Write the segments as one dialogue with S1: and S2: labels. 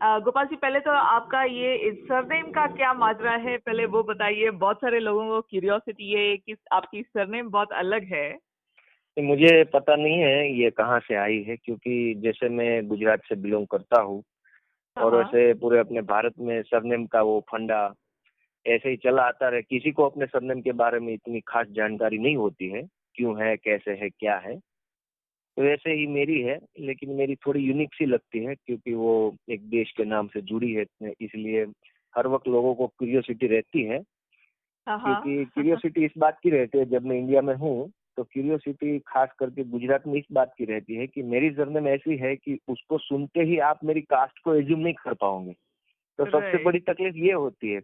S1: गोपाल जी, पहले तो आपका ये सरनेम का क्या माजरा है, पहले वो बताइए। बहुत सारे लोगों को क्यूरियोसिटी है कि आपकी सरनेम बहुत अलग है।
S2: मुझे पता नहीं है ये कहाँ से आई है, क्योंकि जैसे मैं गुजरात से बिलोंग करता हूँ और
S1: हाँ।
S2: वैसे पूरे अपने भारत में सरनेम का वो फंडा ऐसे ही चला आता रहे। किसी को अपने सरनेम के बारे में इतनी खास जानकारी नहीं होती है, क्यों है, कैसे है, क्या है। तो वैसे ही मेरी है, लेकिन मेरी थोड़ी यूनिक सी लगती है क्योंकि वो एक देश के नाम से जुड़ी है, इसलिए हर वक्त लोगों को क्यूरियोसिटी रहती है।
S1: हाँ
S2: क्योंकि
S1: हाँ।
S2: क्यूरियोसिटी इस बात की रहती है, जब मैं इंडिया में हूँ तो क्यूरियोसिटी खास करके गुजरात में इस बात की रहती है कि मेरी सरनेम ऐसी है कि उसको सुनते ही आप मेरी कास्ट को एज्यूम नहीं कर पाओगे। तो सबसे
S1: राइट।
S2: बड़ी तकलीफ ये होती है,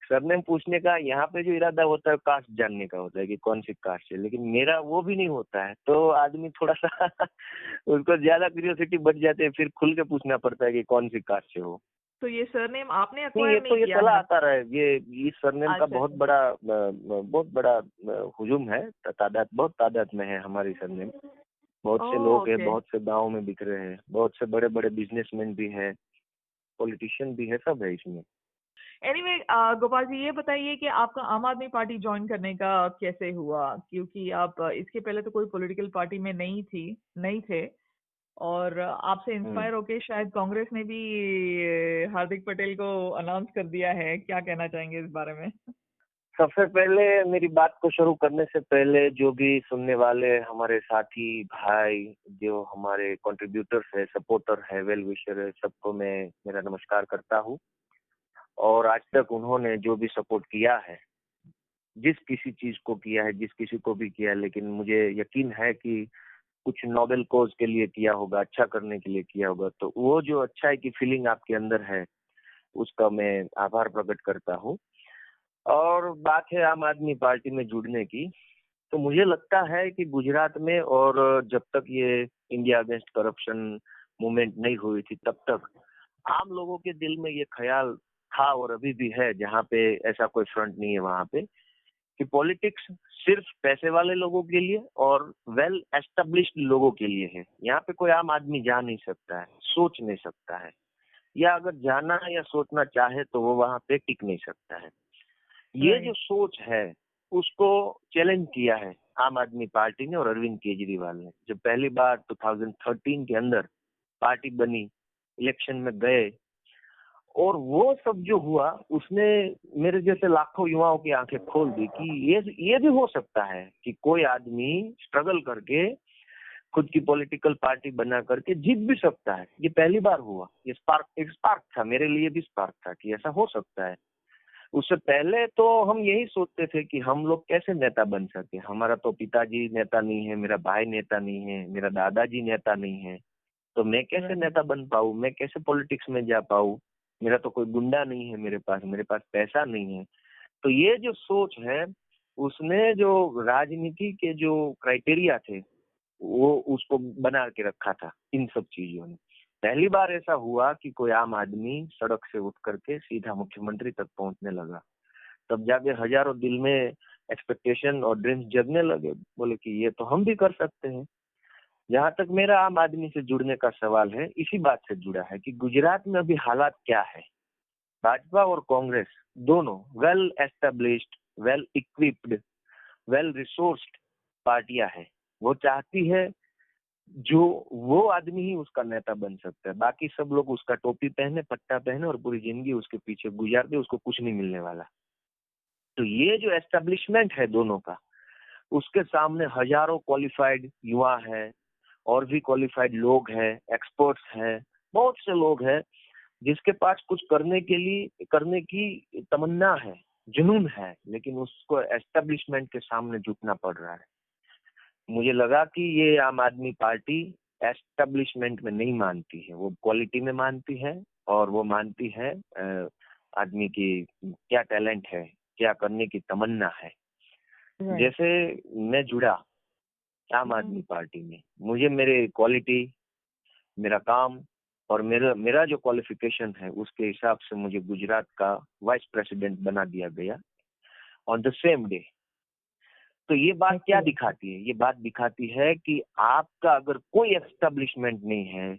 S2: सरनेम पूछने का यहाँ पे जो इरादा होता है कास्ट जानने का होता है कि कौन सी कास्ट है, लेकिन मेरा वो भी नहीं होता है। तो आदमी थोड़ा सा उसको ज्यादा क्यूरियोसिटी बढ़ जाते हैं, फिर खुल के पूछना पड़ता है कि कौन सी कास्ट से हो।
S1: तो ये सरनेम आपने
S2: नहीं,
S1: अक्वायर नहीं
S2: ये
S1: किया
S2: चला
S1: है?
S2: आता रहा है। ये इस सरनेम का
S1: अच्छा अच्छा।
S2: बहुत बड़ा हुजूम है। बहुत तादाद में है हमारी सरनेम। बहुत से
S1: ओह
S2: लोग हैं,
S1: ओके।
S2: बहुत से गांव में बिखरे हैं, बहुत से बड़े बड़े बिजनेसमैन भी है, पॉलिटिशियन भी है, सब है इसमें।
S1: एनीवे, गोपाल जी, ये बताइए कि आपका आम आदमी पार्टी ज्वाइन करने का कैसे हुआ, क्योंकि आप इसके पहले तो कोई पॉलिटिकल पार्टी में नहीं थे। और आपसे
S2: हम्म।
S1: इंस्पायर होके शायद कांग्रेस ने भी हार्दिक पटेल को अनाउंस कर दिया है। क्या कहना चाहेंगे इस बारे में?
S2: सबसे पहले मेरी बात को शुरू करने से पहले जो भी सुनने वाले हमारे साथी भाई, जो हमारे कंट्रीब्यूटर्स है, सपोर्टर है, वेल विशर है, सबको मैं मेरा नमस्कार करता हूँ। और आज तक उन्होंने जो भी सपोर्ट किया है, जिस किसी चीज को किया है, जिस किसी को भी किया है, लेकिन मुझे यकीन है कि कुछ नोबेल कॉज के लिए किया होगा, अच्छा करने के लिए किया होगा। तो वो जो अच्छाई की फीलिंग आपके अंदर है, उसका मैं आभार प्रकट करता हूँ। और बात है आम आदमी पार्टी में जुड़ने की, तो मुझे लगता है कि गुजरात में, और जब तक ये इंडिया अगेंस्ट करप्शन मूवमेंट नहीं हुई थी, तब तक आम लोगों के दिल में ये ख्याल था और अभी भी है, जहाँ पे ऐसा कोई फ्रंट नहीं है वहाँ पे, कि पॉलिटिक्स सिर्फ पैसे वाले लोगों के लिए और वेल एस्टेब्लिश्ड लोगों के लिए है। यहाँ पे कोई आम आदमी जा नहीं सकता है, सोच नहीं सकता है, या अगर जाना या सोचना चाहे तो वो वहाँ पे टिक नहीं सकता है। ये जो
S1: राइट।
S2: सोच है, उसको चैलेंज किया है आम आदमी पार्टी ने और अरविंद केजरीवाल ने। जब पहली बार 2013 के अंदर पार्टी बनी, इलेक्शन में गए, और वो सब जो हुआ, उसने मेरे जैसे लाखों युवाओं की आंखें खोल दी कि ये भी हो सकता है कि कोई आदमी स्ट्रगल करके खुद की पॉलिटिकल पार्टी बना करके जीत भी सकता है। ये पहली बार हुआ। ये एक स्पार्क था, मेरे लिए भी स्पार्क था कि ऐसा हो सकता है। उससे पहले तो हम यही सोचते थे कि हम लोग कैसे नेता बन सके। हमारा तो पिताजी नेता नहीं है, मेरा भाई नेता नहीं है, मेरा दादाजी नेता नहीं है, तो मैं कैसे
S1: राइट।
S2: नेता बन पाऊँ, मैं कैसे पॉलिटिक्स में जा पाऊँ। मेरा तो कोई गुंडा नहीं है, मेरे पास पैसा नहीं है। तो ये जो सोच है, उसने जो राजनीति के जो क्राइटेरिया थे, वो उसको बना के रखा था इन सब चीजों ने। पहली बार ऐसा हुआ कि कोई आम आदमी सड़क से उठ करके सीधा मुख्यमंत्री तक पहुंचने लगा। तब जाके हजारों दिल में एक्सपेक्टेशन और ड्रीम्स जगने लगे, बोले कि ये तो हम भी कर सकते हैं। जहां तक मेरा आम आदमी से जुड़ने का सवाल है, इसी बात से जुड़ा है कि गुजरात में अभी हालात क्या है। भाजपा और कांग्रेस दोनों well established, well equipped, well resourced पार्टियां हैं। वो चाहती है जो वो आदमी ही उसका नेता बन सकता है। बाकी सब लोग उसका टोपी पहने, पट्टा पहने और पूरी जिंदगी उसके पीछे गुजार दे, उसको कुछ नहीं मिलने वाला। तो ये जो एस्टेब्लिशमेंट है दोनों का, उसके सामने हजारों क्वालिफाइड युवा है, और भी क्वालिफाइड लोग हैं, एक्सपर्ट्स हैं, बहुत से लोग हैं जिसके पास कुछ करने की तमन्ना है, जुनून है, लेकिन उसको एस्टेब्लिशमेंट के सामने झुकना पड़ रहा है। मुझे लगा कि ये आम आदमी पार्टी एस्टेब्लिशमेंट में नहीं मानती है, वो क्वालिटी में मानती है, और वो मानती है आदमी की क्या टैलेंट है, क्या करने की तमन्ना है।
S1: राइट।
S2: जैसे मैं जुड़ा आम आदमी पार्टी में, मुझे मेरे क्वालिटी, मेरा काम और मेरा मेरा जो क्वालिफिकेशन है, उसके हिसाब से मुझे गुजरात का वाइस प्रेसिडेंट बना दिया गया ऑन द सेम डे। तो ये बात क्या
S1: एक्सीलेंट।
S2: दिखाती है? ये बात दिखाती है कि आपका अगर कोई एस्टेब्लिशमेंट नहीं है,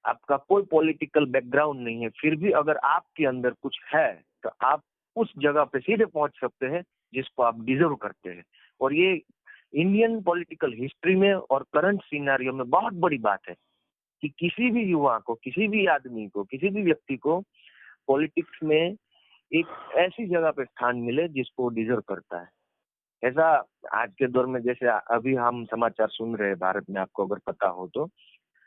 S2: आपका कोई पॉलिटिकल बैकग्राउंड नहीं है, फिर भी अगर आपके अंदर कुछ है तो आप उस जगह पे सीधे पहुंच सकते हैं जिसको आप डिजर्व करते हैं। और ये इंडियन पॉलिटिकल हिस्ट्री में और करंट सिनेरियो में बहुत बड़ी बात है कि किसी भी युवा को, किसी भी आदमी को, किसी भी व्यक्ति को पॉलिटिक्स में एक ऐसी जगह पे स्थान मिले जिसको डिजर्व करता है। ऐसा आज के दौर में, जैसे अभी हम समाचार सुन रहे हैं भारत में, आपको अगर पता हो तो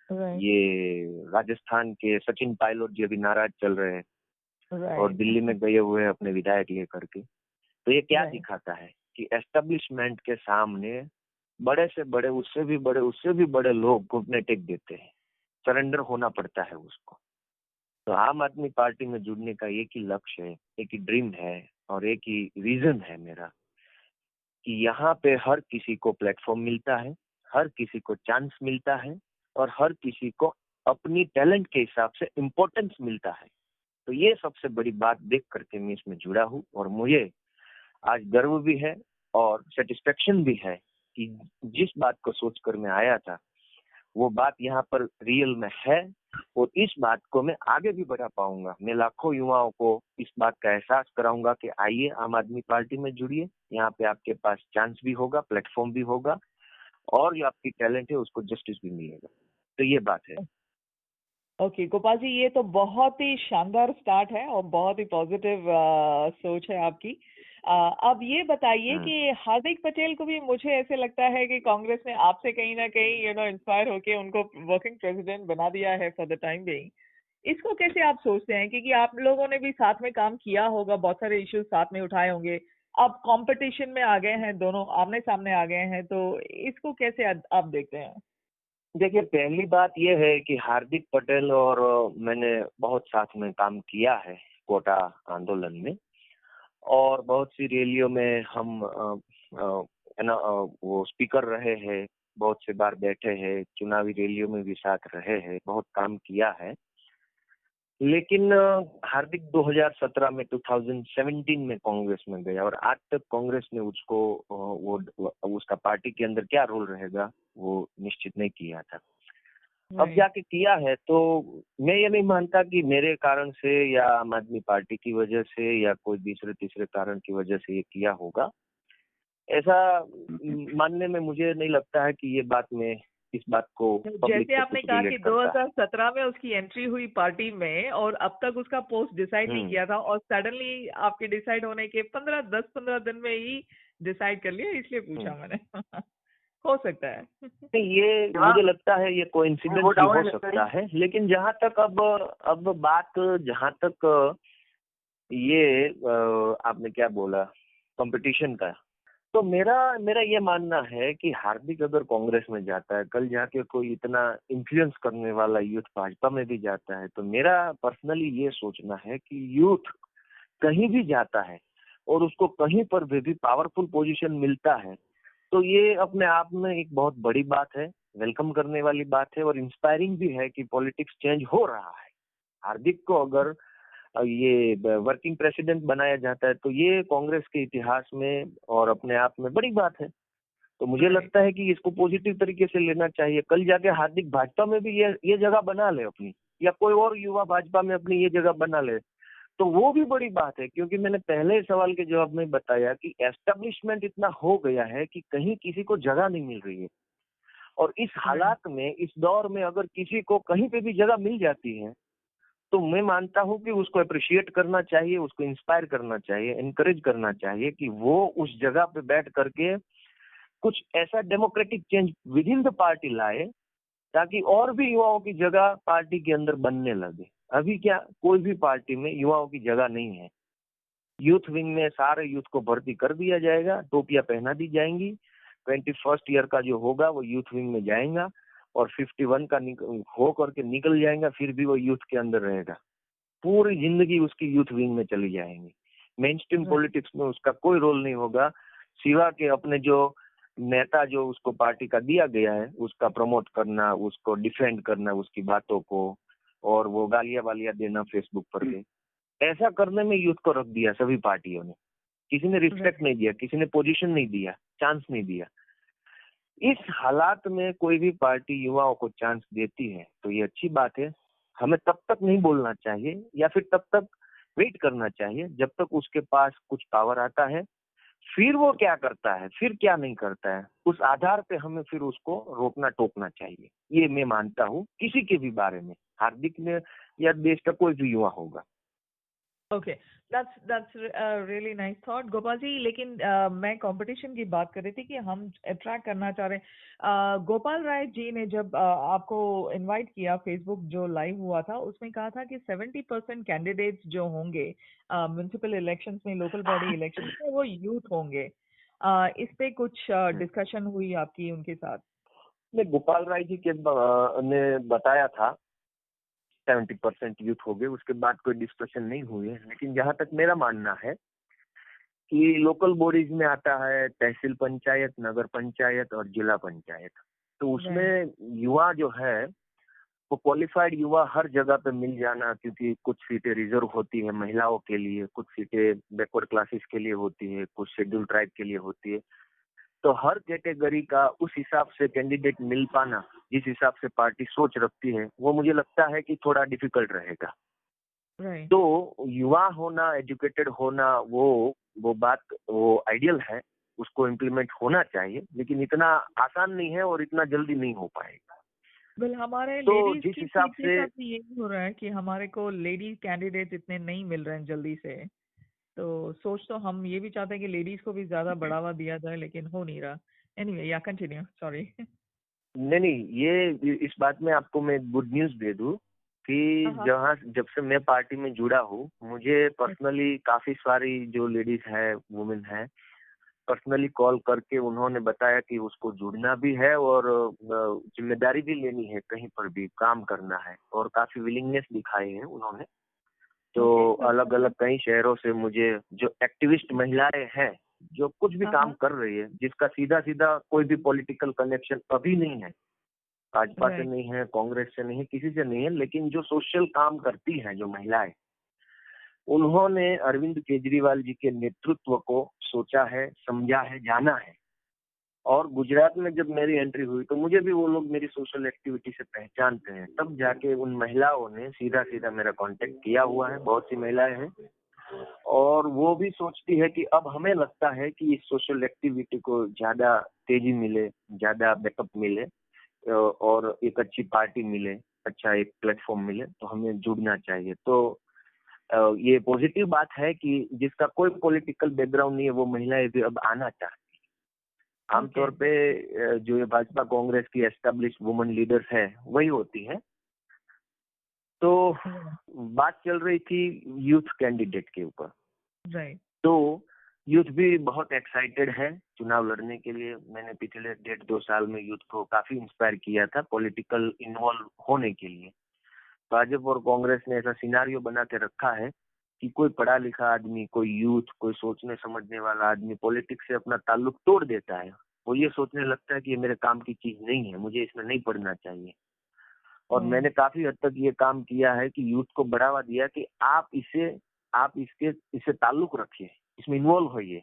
S2: ये राजस्थान के सचिन पायलट जी अभी नाराज चल रहे हैं और दिल्ली में गए हुए हैं अपने विधायक लेकर के। तो ये क्या दिखाता है कि एस्टेब्लिशमेंट के सामने बड़े से बड़े, उससे भी बड़े लोग घुटने टेक देते हैं, सरेंडर होना पड़ता है उसको। तो आम आदमी पार्टी में जुड़ने का एक ही लक्ष्य है, एक ही ड्रीम है और एक ही रीजन है मेरा कि यहाँ पे हर किसी को प्लेटफॉर्म मिलता है, हर किसी को चांस मिलता है और हर किसी को अपनी टैलेंट के हिसाब से इम्पोर्टेंस मिलता है। तो ये सबसे बड़ी बात देख करके मैं इसमें जुड़ा हूँ और मुझे आज गर्व भी है और सेटिस्फेक्शन भी है कि जिस बात को सोचकर मैं आया था वो बात यहाँ पर रियल में है और इस बात को मैं आगे भी बढ़ा पाऊंगा। मैं लाखों युवाओं को इस बात का एहसास कराऊंगा कि आइए आम आदमी पार्टी में जुड़िए, यहाँ पे आपके पास चांस भी होगा, प्लेटफॉर्म भी होगा और जो आपकी टैलेंट है उसको जस्टिस भी मिलेगा। तो ये बात है।
S1: ओके गोपाल जी, ये तो बहुत ही शानदार स्टार्ट है और बहुत ही पॉजिटिव सोच है आपकी। अब ये बताइए कि हार्दिक पटेल को भी मुझे ऐसे लगता है कि कांग्रेस ने आपसे कहीं ना कहीं इंस्पायर होके उनको वर्किंग प्रेसिडेंट बना दिया है फॉर द टाइम बीइंग। इसको कैसे आप सोचते हैं, क्योंकि आप लोगों ने भी साथ में काम किया होगा, बहुत सारे इश्यूज साथ में उठाए होंगे, अब कंपटीशन में आ गए हैं, दोनों आमने सामने आ गए हैं, तो इसको कैसे आप देखते हैं?
S2: देखिए, पहली बात यह है कि हार्दिक पटेल और मैंने बहुत साथ में काम किया है कोटा आंदोलन में और बहुत सी रैलियों में हम वो स्पीकर रहे हैं, बहुत से बार बैठे हैं, चुनावी रैलियों में भी साथ रहे हैं, बहुत काम किया है। लेकिन हार्दिक 2017 में 2017 में कांग्रेस में गया और आज तक कांग्रेस ने उसको वो उसका पार्टी के अंदर क्या रोल रहेगा वो निश्चित नहीं किया था। अब जाके किया है। तो मैं ये नहीं मानता कि मेरे कारण से या आम आदमी पार्टी की वजह से या कोई दूसरे तीसरे कारण की वजह से ये किया होगा, ऐसा मानने में मुझे नहीं लगता है कि ये बात में इस बात को
S1: जैसे आपने कहा कि 2017 में उसकी एंट्री हुई पार्टी में और अब तक उसका पोस्ट डिसाइड नहीं किया था और सडनली आपके डिसाइड होने के 10-15 दिन में ही डिसाइड कर लिया, इसलिए पूछा मैंने। हो सकता है
S2: नहीं, ये मुझे लगता है ये कोइंसिडेंस भी हो सकता है। लेकिन जहां तक अब बात जहां तक ये आपने क्या बोला कंपटीशन का, तो मेरा ये मानना है कि हार्दिक अगर कांग्रेस में जाता है, कल जाके कोई इतना इन्फ्लुएंस करने वाला यूथ भाजपा में भी जाता है, तो मेरा पर्सनली ये सोचना है कि यूथ कहीं भी जाता है और उसको कहीं पर भी पावरफुल पोजीशन मिलता है तो ये अपने आप में एक बहुत बड़ी बात है, वेलकम करने वाली बात है और इंस्पायरिंग भी है कि पॉलिटिक्स चेंज हो रहा है। हार्दिक को अगर ये वर्किंग प्रेसिडेंट बनाया जाता है तो ये कांग्रेस के इतिहास में और अपने आप में बड़ी बात है। तो मुझे लगता है कि इसको पॉजिटिव तरीके से लेना चाहिए। कल जाके हार्दिक भाजपा में भी ये जगह बना ले अपनी, या कोई और युवा भाजपा में अपनी ये जगह बना ले, तो वो भी बड़ी बात है। क्योंकि मैंने पहले सवाल के जवाब में बताया कि एस्टेब्लिशमेंट इतना हो गया है कि कहीं किसी को जगह नहीं मिल रही है और इस हालात में, इस दौर में अगर किसी को कहीं पे भी जगह मिल जाती है तो मैं मानता हूं कि उसको अप्रिशिएट करना चाहिए, उसको इंस्पायर करना चाहिए, एनकरेज करना चाहिए कि वो उस जगह पे बैठ करके कुछ ऐसा democratic change with in the party लाए ताकि और भी युवाओं की जगह पार्टी के अंदर बनने लगे। अभी क्या कोई भी पार्टी में युवाओं की जगह नहीं है। यूथ विंग में सारे यूथ को भर्ती कर दिया जाएगा, टोपियां पहना दी जाएंगी, 21st ईयर का जो होगा वो यूथ विंग में जाएगा और 51 का हो करके निकल जाएगा, फिर भी वो यूथ के अंदर रहेगा, पूरी जिंदगी उसकी यूथ विंग में चली जाएंगी। मेन स्ट्रीम पॉलिटिक्स में उसका कोई रोल नहीं होगा सिवा के अपने जो नेता जो उसको पार्टी का दिया गया है उसका प्रमोट करना, उसको डिफेंड करना, उसकी बातों को, और वो गालियां वालियां देना फेसबुक पर के। ऐसा करने में यूथ को रख दिया सभी पार्टियों ने। किसी ने रिस्पेक्ट नहीं दिया, किसी ने पोजीशन नहीं दिया, चांस नहीं दिया। इस हालात में कोई भी पार्टी युवाओं को चांस देती है तो ये अच्छी बात है। हमें तब तक नहीं बोलना चाहिए या फिर तब तक वेट करना चाहिए जब तक उसके पास कुछ पावर आता है, फिर वो क्या करता है, फिर क्या नहीं करता है, उस आधार पे हमें फिर उसको रोकना टोकना चाहिए। ये मैं मानता हूँ किसी के भी बारे में, हार्दिक ने या देश का कोई भी युवा होगा।
S1: Okay, that's really nice thought Gopal ji. लेकिन मैं कंपटीशन की बात कर रही थी कि हम अट्रैक्ट करना चाह रहे हैं। गोपाल राय जी ने जब आपको इनवाइट किया, फेसबुक जो लाइव हुआ था उसमें कहा था कि 70% कैंडिडेट्स जो होंगे म्युनिसिपल इलेक्शंस में, लोकल बॉडी इलेक्शंस में, वो यूथ होंगे। इस पे कुछ डिस्कशन हुई आपकी उनके साथ?
S2: मैं गोपाल राय जी के ने बताया था 70% यूथ हो गए, उसके बाद कोई डिस्कशन नहीं हुई है। लेकिन जहां तक मेरा मानना है कि लोकल बॉडीज में आता है तहसील पंचायत, नगर पंचायत और जिला पंचायत, तो उसमें युवा जो है वो क्वालिफाइड युवा हर जगह पे मिल जाना, क्योंकि कुछ सीटें रिजर्व होती है महिलाओं के लिए, कुछ सीटें बैकवर्ड क्लासेस के लिए होती है, कुछ शेड्यूल ट्राइब के लिए होती है। तो हर कैटेगरी का उस हिसाब से कैंडिडेट मिल पाना, जिस हिसाब से पार्टी सोच रखती है, वो मुझे लगता है कि थोड़ा डिफिकल्ट रहेगा। तो युवा होना, एजुकेटेड होना, वो बात वो आइडियल है, उसको इम्प्लीमेंट होना चाहिए, लेकिन इतना आसान नहीं है और इतना जल्दी नहीं हो पाएगा।
S1: वेल, हमारे
S2: तो
S1: लेडीज
S2: जिस
S1: की
S2: हिसाब
S1: सीट के
S2: से
S1: साथ भी यही हो रहा है कि हमारे को लेडीज कैंडिडेट इतने नहीं मिल रहे हैं जल्दी से। तो सोच तो हम ये भी चाहते हैं कि लेडीज को भी ज्यादा बढ़ावा दिया जाए, लेकिन हो नहीं रहा। एनीवे, या कंटिन्यू, सॉरी।
S2: नहीं, ये इस बात में आपको मैं गुड न्यूज दे दूं कि
S1: हाँ,
S2: जब से मैं पार्टी में जुड़ा हूँ, मुझे पर्सनली काफी सारी जो लेडीज है, वुमेन है, पर्सनली कॉल करके उन्होंने बताया कि उसको जुड़ना भी है और जिम्मेदारी भी लेनी है, कहीं पर भी काम करना है, और काफी विलिंगनेस दिखाई है उन्होंने। तो अलग अलग कई शहरों से मुझे जो एक्टिविस्ट महिलाएं हैं, जो कुछ भी काम कर रही है, जिसका सीधा सीधा कोई भी पॉलिटिकल कनेक्शन अभी नहीं है, भाजपा से नहीं है, कांग्रेस से नहीं है, किसी से नहीं है, लेकिन जो सोशल काम करती हैं जो महिलाएं, उन्होंने अरविंद केजरीवाल जी के नेतृत्व को सोचा है, समझा है, जाना है। और गुजरात में जब मेरी एंट्री हुई तो मुझे भी वो लोग मेरी सोशल एक्टिविटी से पहचानते हैं, तब जाके उन महिलाओं ने सीधा सीधा मेरा कांटेक्ट किया हुआ है। बहुत सी महिलाएं हैं और वो भी सोचती है कि अब हमें लगता है कि इस सोशल एक्टिविटी को ज्यादा तेजी मिले, ज्यादा बैकअप मिले और एक अच्छी पार्टी मिले, अच्छा एक प्लेटफॉर्म मिले, तो हमें जुड़ना चाहिए। तो ये पॉजिटिव बात है कि जिसका कोई पॉलिटिकल बैकग्राउंड नहीं है, वो महिलाएं भी अब आना चाहती है। आमतौर पे जो ये भाजपा कांग्रेस की एस्टेब्लिश वुमेन लीडर्स है वही होती है। तो बात चल रही थी यूथ कैंडिडेट के ऊपर। तो यूथ भी बहुत एक्साइटेड है चुनाव लड़ने के लिए। मैंने पिछले 1.5-2 साल में यूथ को काफी इंस्पायर किया था पॉलिटिकल इन्वॉल्व होने के लिए। भाजपा और कांग्रेस ने ऐसा सिनारियो बना के रखा है कि कोई पढ़ा लिखा आदमी, कोई यूथ, कोई सोचने समझने वाला आदमी पॉलिटिक्स से अपना ताल्लुक तोड़ देता है। वो ये सोचने लगता है कि ये मेरे काम की चीज नहीं है, मुझे इसमें नहीं पढ़ना चाहिए। और मैंने काफी हद तक ये काम किया है कि यूथ को बढ़ावा दिया कि आप इससे ताल्लुक रखिए, इसमें इन्वॉल्व होइए।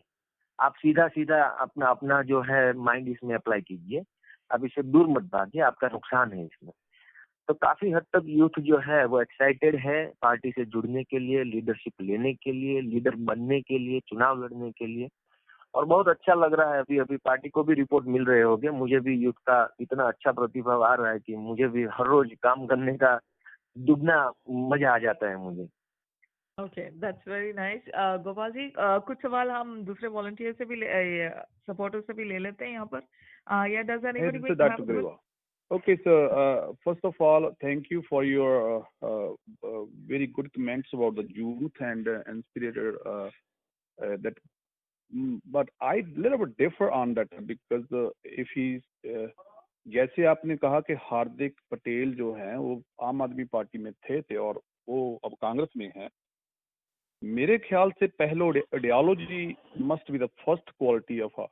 S2: आप सीधा सीधा अपना अपना जो है माइंड इसमें अप्लाई कीजिए, आप इससे दूर मत भागिए, आपका नुकसान है इसमें। तो काफी हद तक यूथ जो है वो एक्साइटेड है पार्टी से जुड़ने के लिए, लीडरशिप लेने के लिए, लीडर बनने के लिए, चुनाव लड़ने के लिए। और बहुत अच्छा लग रहा है। अभी अभी पार्टी को भी रिपोर्ट मिल रहे होंगे, मुझे भी यूथ का इतना अच्छा प्रतिभाव आ रहा है कि मुझे भी हर रोज काम करने का दुगना मजा आ जाता है मुझे।
S1: Okay, that's very nice. Gopal ji, कुछ सवाल हम दूसरे वॉलंटियर से भी, सपोर्टर से भी ले लेते हैं यहाँ पर। या does anybody
S3: This is Dr. Greva. Okay, so first of all, thank you for your very good comments about the youth and inspirated that. But I little bit differ on that because if he's जैसे आपने कहा कि हार्दिक पटेल जो हैं वो आम Aadmi party में थे और वो अब कांग्रेस में हैं। मेरे ख्याल से पहले ideology must be the first quality of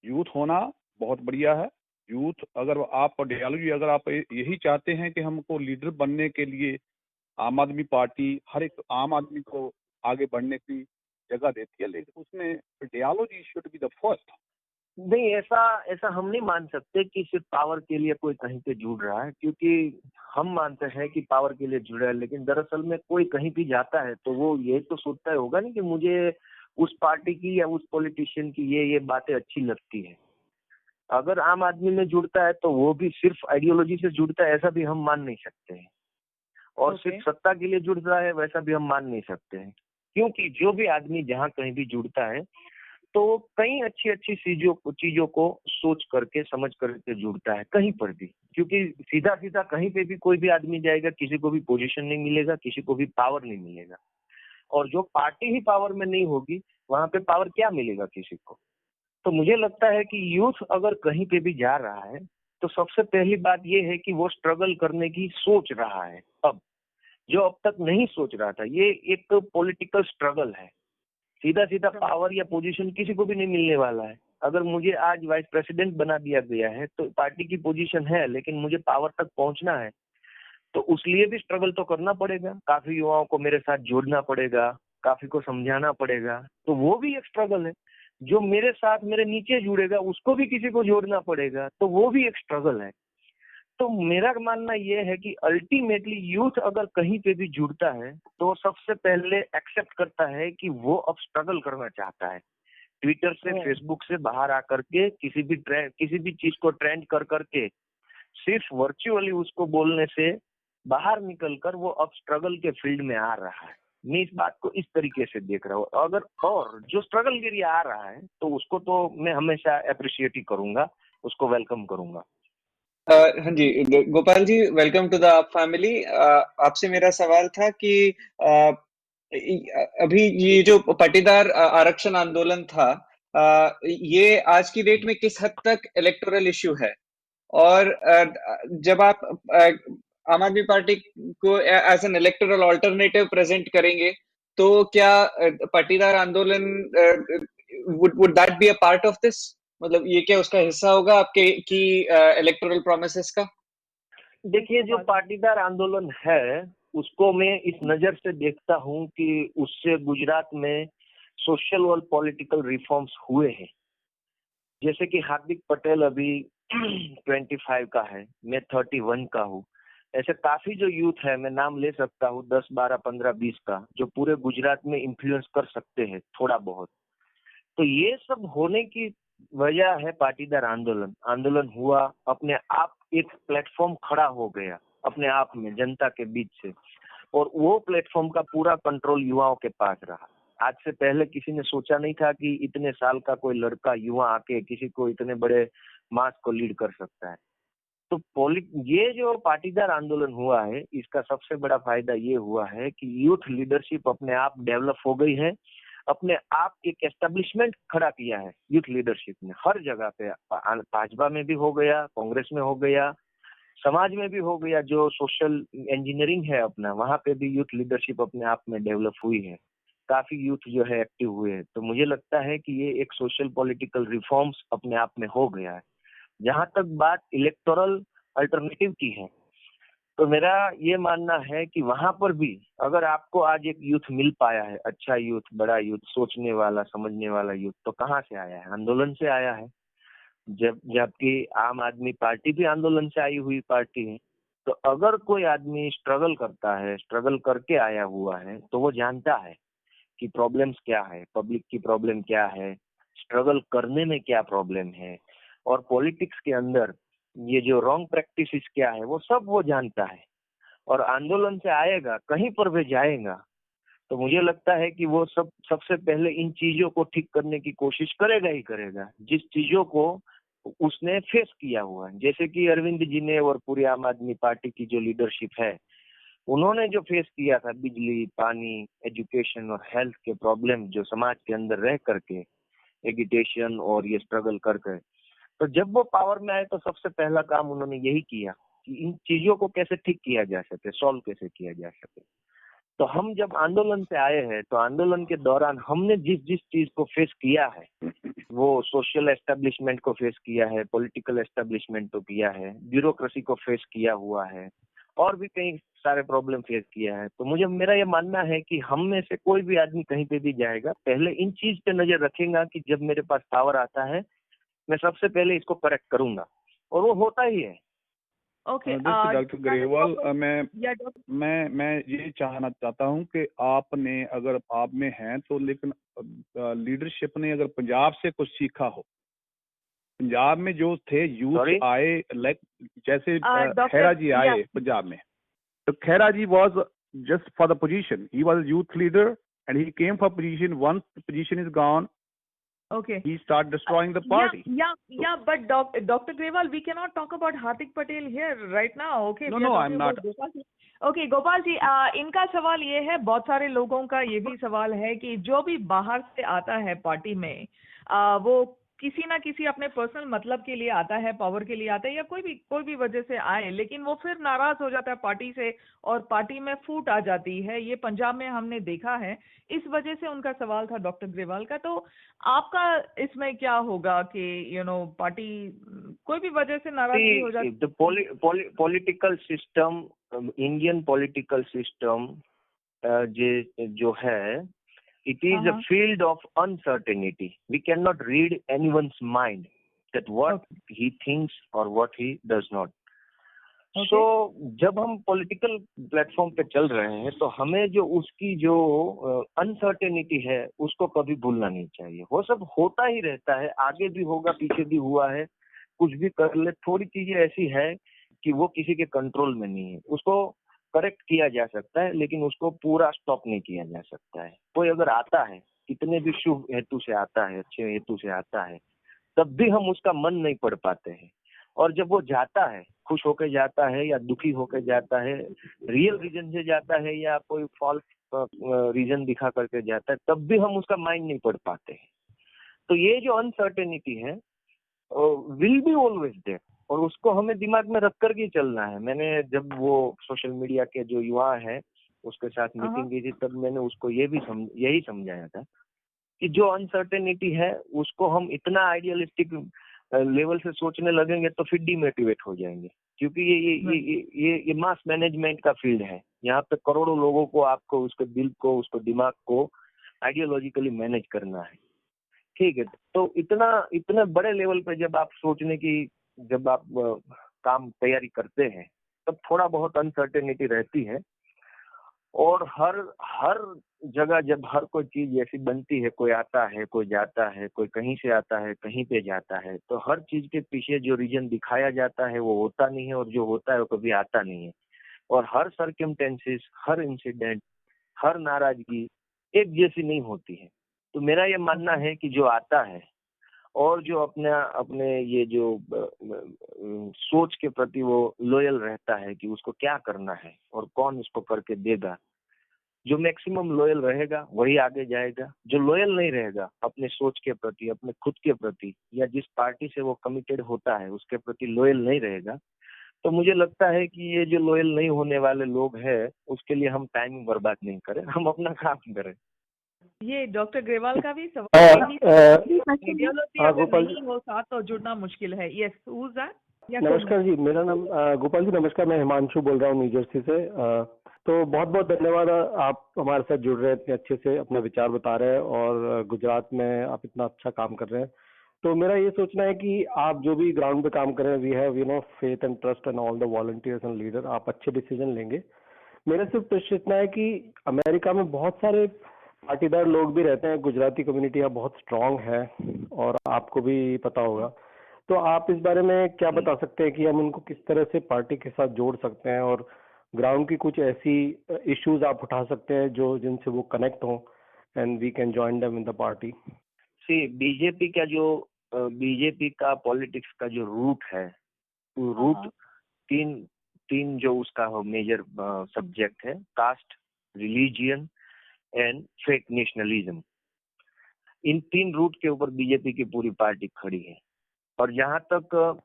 S3: youth होना बहुत बढ़िया है। यूथ अगर आप आइडियोलॉजी अगर आप यही चाहते हैं कि हमको लीडर बनने के लिए आम आदमी पार्टी हर एक आम आदमी को आगे बढ़ने की जगह देती है, लेकिन उसमें ideology should be the first.
S2: नहीं, ऐसा ऐसा हम नहीं मान सकते कि सिर्फ पावर के लिए कोई कहीं पे जुड़ रहा है, क्योंकि हम मानते हैं कि पावर के लिए जुड़ा है, लेकिन दरअसल में कोई कहीं भी जाता है तो वो ये तो सोचता होगा नहीं कि मुझे उस पार्टी की या उस पॉलिटिशियन की ये बातें अच्छी लगती है। अगर आम आदमी में जुड़ता है तो वो भी सिर्फ आइडियोलॉजी से जुड़ता है, ऐसा भी हम मान नहीं सकते हैं। और
S1: ओके।
S2: सिर्फ सत्ता के लिए जुड़ रहा है वैसा भी हम मान नहीं सकते हैं, क्योंकि जो भी आदमी जहाँ कहीं भी जुड़ता है तो वो कई अच्छी अच्छी चीजों को सोच करके समझ करके जुड़ता है कहीं पर भी। क्योंकि सीधा सीधा कहीं पे भी कोई भी आदमी जाएगा, किसी को भी पोजीशन नहीं मिलेगा, किसी को भी पावर नहीं मिलेगा। और जो पार्टी ही पावर में नहीं होगी, वहां पे पावर क्या मिलेगा किसी को। तो मुझे लगता है कि यूथ अगर कहीं पे भी जा रहा है तो सबसे पहली बात ये है कि वो स्ट्रगल करने की सोच रहा है। अब जो अब तक नहीं सोच रहा था, ये एक पॉलिटिकल स्ट्रगल है। सीधा सीधा पावर या पोजीशन किसी को भी नहीं मिलने वाला है। अगर मुझे आज वाइस प्रेसिडेंट बना दिया गया है तो पार्टी की पोजीशन है, लेकिन मुझे पावर तक पहुंचना है, तो उस लिए भी स्ट्रगल तो करना पड़ेगा। काफी युवाओं को मेरे साथ जोड़ना पड़ेगा, काफी को समझाना पड़ेगा, तो वो भी एक स्ट्रगल है। जो मेरे साथ मेरे नीचे जुड़ेगा उसको भी किसी को जोड़ना पड़ेगा, तो वो भी एक स्ट्रगल है। तो मेरा मानना यह है कि अल्टीमेटली यूथ अगर कहीं पे भी जुड़ता है तो सबसे पहले एक्सेप्ट करता है कि वो अब स्ट्रगल करना चाहता है। ट्विटर से, फेसबुक से बाहर आकर के किसी भी चीज को ट्रेंड कर करके सिर्फ वर्चुअली उसको बोलने से बाहर निकलकर वो अब स्ट्रगल के फील्ड में आ रहा है। मैं इस बात को इस तरीके से देख रहा हूँ। अगर और जो स्ट्रगल के लिए आ रहा है तो उसको तो मैं हमेशा अप्रिशिएट ही करूंगा, उसको वेलकम करूंगा।
S4: हाँ जी, Gopal ji, welcome to the आप फैमिली। आपसे मेरा सवाल था कि अभी ये जो पाटीदार आरक्षण आंदोलन था, ये आज की डेट में किस हद तक इलेक्टोरल इश्यू है? और जब आप आम आदमी पार्टी को as an electoral alternative present करेंगे, तो क्या पाटीदार आंदोलन would that be a part of this? मतलब ये क्या उसका हिस्सा होगा आपके की इलेक्टोरल प्रोमिसेस का?
S2: देखिए, जो पाटीदार आंदोलन है उसको मैं इस नजर से देखता हूँ कि उससे गुजरात में सोशल और पॉलिटिकल रिफॉर्म्स हुए हैं। जैसे कि हार्दिक पटेल अभी 25 का है, मैं 31 का हूँ। ऐसे काफी जो यूथ है, मैं नाम ले सकता हूँ 10, 12, 15, 20 का, जो पूरे गुजरात में इन्फ्लुएंस कर सकते हैं थोड़ा बहुत। तो ये सब होने की वजह है पाटीदार आंदोलन। आंदोलन हुआ, अपने आप एक प्लेटफॉर्म खड़ा हो गया अपने आप में जनता के बीच से, और वो प्लेटफॉर्म का पूरा कंट्रोल युवाओं के पास रहा। आज से पहले किसी ने सोचा नहीं था कि इतने साल का कोई लड़का युवा आके किसी को इतने बड़े मास को लीड कर सकता है। तो ये जो पाटीदार आंदोलन हुआ है, इसका सबसे बड़ा फायदा ये हुआ है कि यूथ लीडरशिप अपने आप डेवलप हो गई है। अपने आप एक एस्टेब्लिशमेंट खड़ा किया है यूथ लीडरशिप ने, हर जगह पे। भाजपा में भी हो गया, कांग्रेस में हो गया, समाज में भी हो गया। जो सोशल इंजीनियरिंग है अपना, वहां पे भी यूथ लीडरशिप अपने आप में डेवलप हुई है। काफी यूथ जो है एक्टिव हुए हैं। तो मुझे लगता है कि ये एक सोशल पॉलिटिकल रिफॉर्म्स अपने आप में हो गया है। जहां तक बात इलेक्टोरल अल्टरनेटिव की है, तो मेरा ये मानना है कि वहां पर भी अगर आपको आज एक यूथ मिल पाया है, अच्छा यूथ, बड़ा यूथ, सोचने वाला, समझने वाला यूथ, तो कहाँ से आया है? आंदोलन से आया है। जबकि आम आदमी पार्टी भी आंदोलन से आई हुई पार्टी है। तो अगर कोई आदमी स्ट्रगल करता है, स्ट्रगल करके आया हुआ है, तो वो जानता है कि प्रॉब्लम्स क्या है, पब्लिक की प्रॉब्लम क्या है, स्ट्रगल करने में क्या प्रॉब्लम है, और पॉलिटिक्स के अंदर ये जो रॉन्ग प्रैक्टिसेस क्या है, वो सब वो जानता है। और आंदोलन से आएगा, कहीं पर भी जाएगा, तो मुझे लगता है कि वो सबसे पहले इन चीजों को ठीक करने की कोशिश करेगा ही करेगा, जिस चीजों को उसने फेस किया हुआ है। जैसे कि अरविंद जी ने और पूरी आम आदमी पार्टी की जो लीडरशिप है, उन्होंने जो फेस किया था, बिजली, पानी, एजुकेशन और हेल्थ के प्रॉब्लम जो समाज के अंदर रह करके, एगिटेशन और ये स्ट्रगल करके, तो जब वो पावर में आए तो सबसे पहला काम उन्होंने यही किया कि इन चीजों को कैसे ठीक किया जा सके, सॉल्व कैसे किया जा सके। तो हम जब आंदोलन से आए हैं, तो आंदोलन के दौरान हमने जिस जिस चीज को फेस किया है, वो सोशल एस्टेब्लिशमेंट को फेस किया है, पॉलिटिकल एस्टेब्लिशमेंट को किया है, ब्यूरोक्रेसी को फेस किया हुआ है, और भी कई सारे प्रॉब्लम फेस किया है। तो मेरा ये मानना है कि हम में से कोई भी आदमी कहीं पे भी जाएगा, पहले इन चीज पे नजर रखेगा कि जब मेरे पास पावर आता है मैं सबसे पहले इसको करेक्ट करूंगा, और वो होता ही है।
S1: ओके
S3: डॉक्टर ग्रेवाल, मैं ये चाहना चाहता हूँ कि आपने, अगर आप में हैं तो, लेकिन लीडरशिप ने अगर पंजाब से कुछ सीखा हो, पंजाब में जो थे यूथ आए, लाइक जैसे खेरा जी आए पंजाब में, तो Khera ji was just for the position, he was youth leader and he came for position, once position is gone,
S1: okay,
S3: he start destroying the party.
S1: Yeah, but Dr. Grewal, we cannot talk about Hardik Patel here right now. Okay,
S3: no, I'm not.
S1: Okay, Gopal ji, इनका सवाल ये है, बहुत सारे लोगों का ये भी सवाल है कि जो भी बाहर से आता है पार्टी में, वो किसी ना किसी अपने पर्सनल मतलब के लिए आता है, पावर के लिए आता है, या कोई भी वजह से आए, लेकिन वो फिर नाराज हो जाता है पार्टी से और पार्टी में फूट आ जाती है। ये पंजाब में हमने देखा है। इस वजह से उनका सवाल था डॉक्टर ग्रेवाल का। तो आपका इसमें क्या होगा कि पार्टी कोई भी वजह से नाराजगी हो जाती है?
S2: Political system, Indian political system जो है, it is a field of uncertainty. We cannot read anyone's mind that what he thinks or what he does not. So जब हम पॉलिटिकल प्लेटफॉर्म पे चल रहे हैं तो हमें जो उसकी जो अनसर्टेनिटी है उसको कभी भूलना नहीं चाहिए। वो सब होता ही रहता है, आगे भी होगा, पीछे भी हुआ है, कुछ भी कर ले। थोड़ी चीजें ऐसी है कि वो किसी के कंट्रोल में नहीं है, उसको करेक्ट किया जा सकता है, लेकिन उसको पूरा स्टॉप नहीं किया जा सकता है। कोई अगर आता है, कितने भी शुभ हेतु से आता है, अच्छे हेतु से आता है, तब भी हम उसका मन नहीं पढ़ पाते हैं। और जब वो जाता है, खुश होकर जाता है या दुखी होकर जाता है, रियल रीजन से जाता है या कोई फॉल्स रीजन दिखा करके जाता है, तब भी हम उसका माइंड नहीं पढ़ पाते हैं। तो ये जो अनसर्टेनिटी है विल बी ऑलवेज देयर, और उसको हमें दिमाग में रख कर के चलना है। मैंने जब वो सोशल मीडिया के जो युवा हैं उसके साथ मीटिंग की थी, तब मैंने उसको यही समझाया था कि जो अनसर्टेनिटी है उसको हम इतना आइडियलिस्टिक लेवल से सोचने लगेंगे तो फिर डिमोटिवेट हो जाएंगे, क्योंकि ये मास मैनेजमेंट का फील्ड है। यहाँ पे करोड़ों लोगों को आपको उसके दिल को, उसको दिमाग को आइडियोलॉजिकली मैनेज करना है, ठीक है। तो इतना बड़े लेवल पे जब आप सोचने की, जब आप काम तैयारी करते हैं, तब थोड़ा बहुत अनसर्टेनिटी रहती है। और हर जगह जब हर कोई चीज ऐसी बनती है, कोई आता है, कोई जाता है, कोई कहीं से आता है, कहीं पे जाता है, तो हर चीज के पीछे जो रीजन दिखाया जाता है वो होता नहीं है, और जो होता है वो कभी आता नहीं है। और हर सर्कमस्टेंसेस, हर इंसिडेंट, हर नाराजगी एक जैसी नहीं होती है। तो मेरा ये मानना है कि जो आता है और जो अपने ये जो सोच के प्रति वो लॉयल रहता है कि उसको क्या करना है और कौन उसको करके देगा, जो मैक्सिमम लॉयल रहेगा वही आगे जाएगा। जो लॉयल नहीं रहेगा अपने सोच के प्रति, अपने खुद के प्रति, या जिस पार्टी से वो कमिटेड होता है उसके प्रति लॉयल नहीं रहेगा, तो मुझे लगता है कि ये जो लॉयल नहीं होने वाले लोग हैं उसके लिए हम टाइम बर्बाद नहीं करें, हम अपना काम करें।
S1: ये डॉक्टर ग्रेवाल का भी सवाल नहीं हो साथ तो जुड़ना मुश्किल है। Yes, who is that?
S5: नमस्कार जी, मेरा नाम गोपाल जी, नमस्कार, मैं हिमांशु बोल रहा हूँ न्यू जर्सी से। तो बहुत बहुत धन्यवाद, आप हमारे साथ जुड़ रहे हैं, इतने अच्छे से अपना विचार बता रहे हैं और गुजरात में आप इतना अच्छा काम कर रहे हैं। तो मेरा ये सोचना है कि आप जो भी ग्राउंड पे काम कर रहे हैं, we have faith and trust and all the volunteers and leader, आप अच्छे डिसीजन लेंगे। मेरा सिर्फ प्रश्न इतना है कि अमेरिका में बहुत सारे पाटीदार लोग भी रहते हैं, गुजराती कम्युनिटी यहाँ बहुत स्ट्रांग है और आपको भी पता होगा। तो आप इस बारे में क्या बता सकते हैं कि हम उनको किस तरह से पार्टी के साथ जोड़ सकते हैं, और ग्राउंड की कुछ ऐसी इश्यूज आप उठा सकते हैं जो जिनसे वो कनेक्ट हो and we can join them in the party?
S2: See BJP का पॉलिटिक्स का जो रूट है, वो रूट तीन जो उसका मेजर सब्जेक्ट है, caste, religion and faith nationalism. इन तीन रूट के ऊपर बीजेपी की पूरी पार्टी खड़ी है। और जहां तक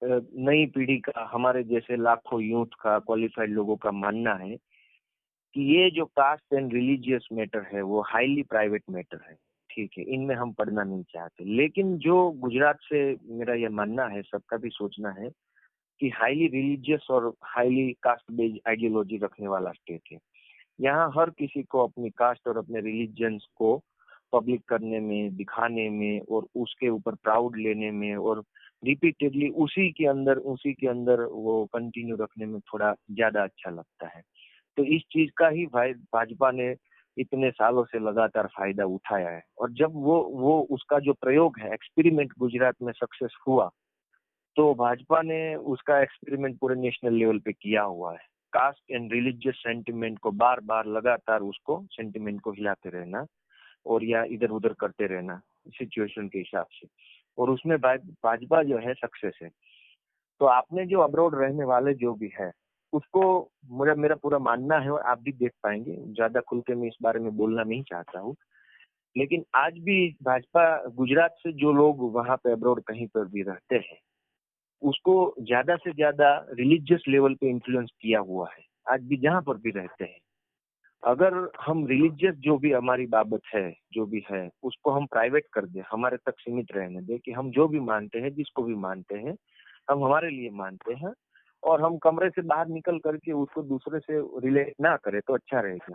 S2: नई पीढ़ी का, हमारे जैसे लाखों यूथ का, क्वालिफाइड लोगों का मानना है कि ये जो कास्ट एंड रिलीजियस मैटर है वो हाईली प्राइवेट मैटर है, ठीक है, इनमें हम पढ़ना नहीं चाहते। लेकिन जो गुजरात से मेरा ये मानना है, सबका भी सोचना है कि हाईली रिलीजियस और हाईली कास्ट बेस्ड आइडियोलॉजी रखने वाला स्टेट है। यहाँ हर किसी को अपनी कास्ट और अपने रिलीजियंस को पब्लिक करने में, दिखाने में और उसके ऊपर प्राउड लेने में और रिपीटेडली उसी के अंदर वो कंटिन्यू रखने में थोड़ा ज्यादा अच्छा लगता है। तो इस चीज का ही भाजपा ने इतने सालों से लगातार फायदा उठाया है। और जब वो उसका जो प्रयोग है, एक्सपेरिमेंट गुजरात में सक्सेस हुआ, तो भाजपा ने उसका एक्सपेरिमेंट पूरे नेशनल लेवल पे किया हुआ है। कास्ट एंड रिलीजियस सेंटिमेंट को बार बार लगातार उसको सेंटिमेंट को हिलाते रहना और या इधर उधर करते रहना सिचुएशन के हिसाब से, और उसमें भाजपा जो है सक्सेस है। तो आपने जो अब्रॉड रहने वाले जो भी है उसको मेरा पूरा मानना है, और आप भी देख पाएंगे, ज्यादा खुल के मैं इस बारे में बोलना नहीं चाहता हूँ, लेकिन आज भी भाजपा गुजरात से जो लोग वहां पे अब्रॉड कहीं पर भी रहते हैं उसको ज्यादा से ज्यादा रिलीजियस लेवल पे इन्फ्लुएंस किया हुआ है। आज भी जहां पर भी रहते हैं, अगर हम रिलीजियस जो भी हमारी बाबत है, जो भी है, उसको हम प्राइवेट कर दे, हमारे तक सीमित रहने दे कि हम जो भी मानते हैं, जिसको भी मानते हैं, हम हमारे लिए मानते हैं, और हम कमरे से बाहर निकल करके उसको दूसरे से रिलेट ना करें तो अच्छा रहेगा।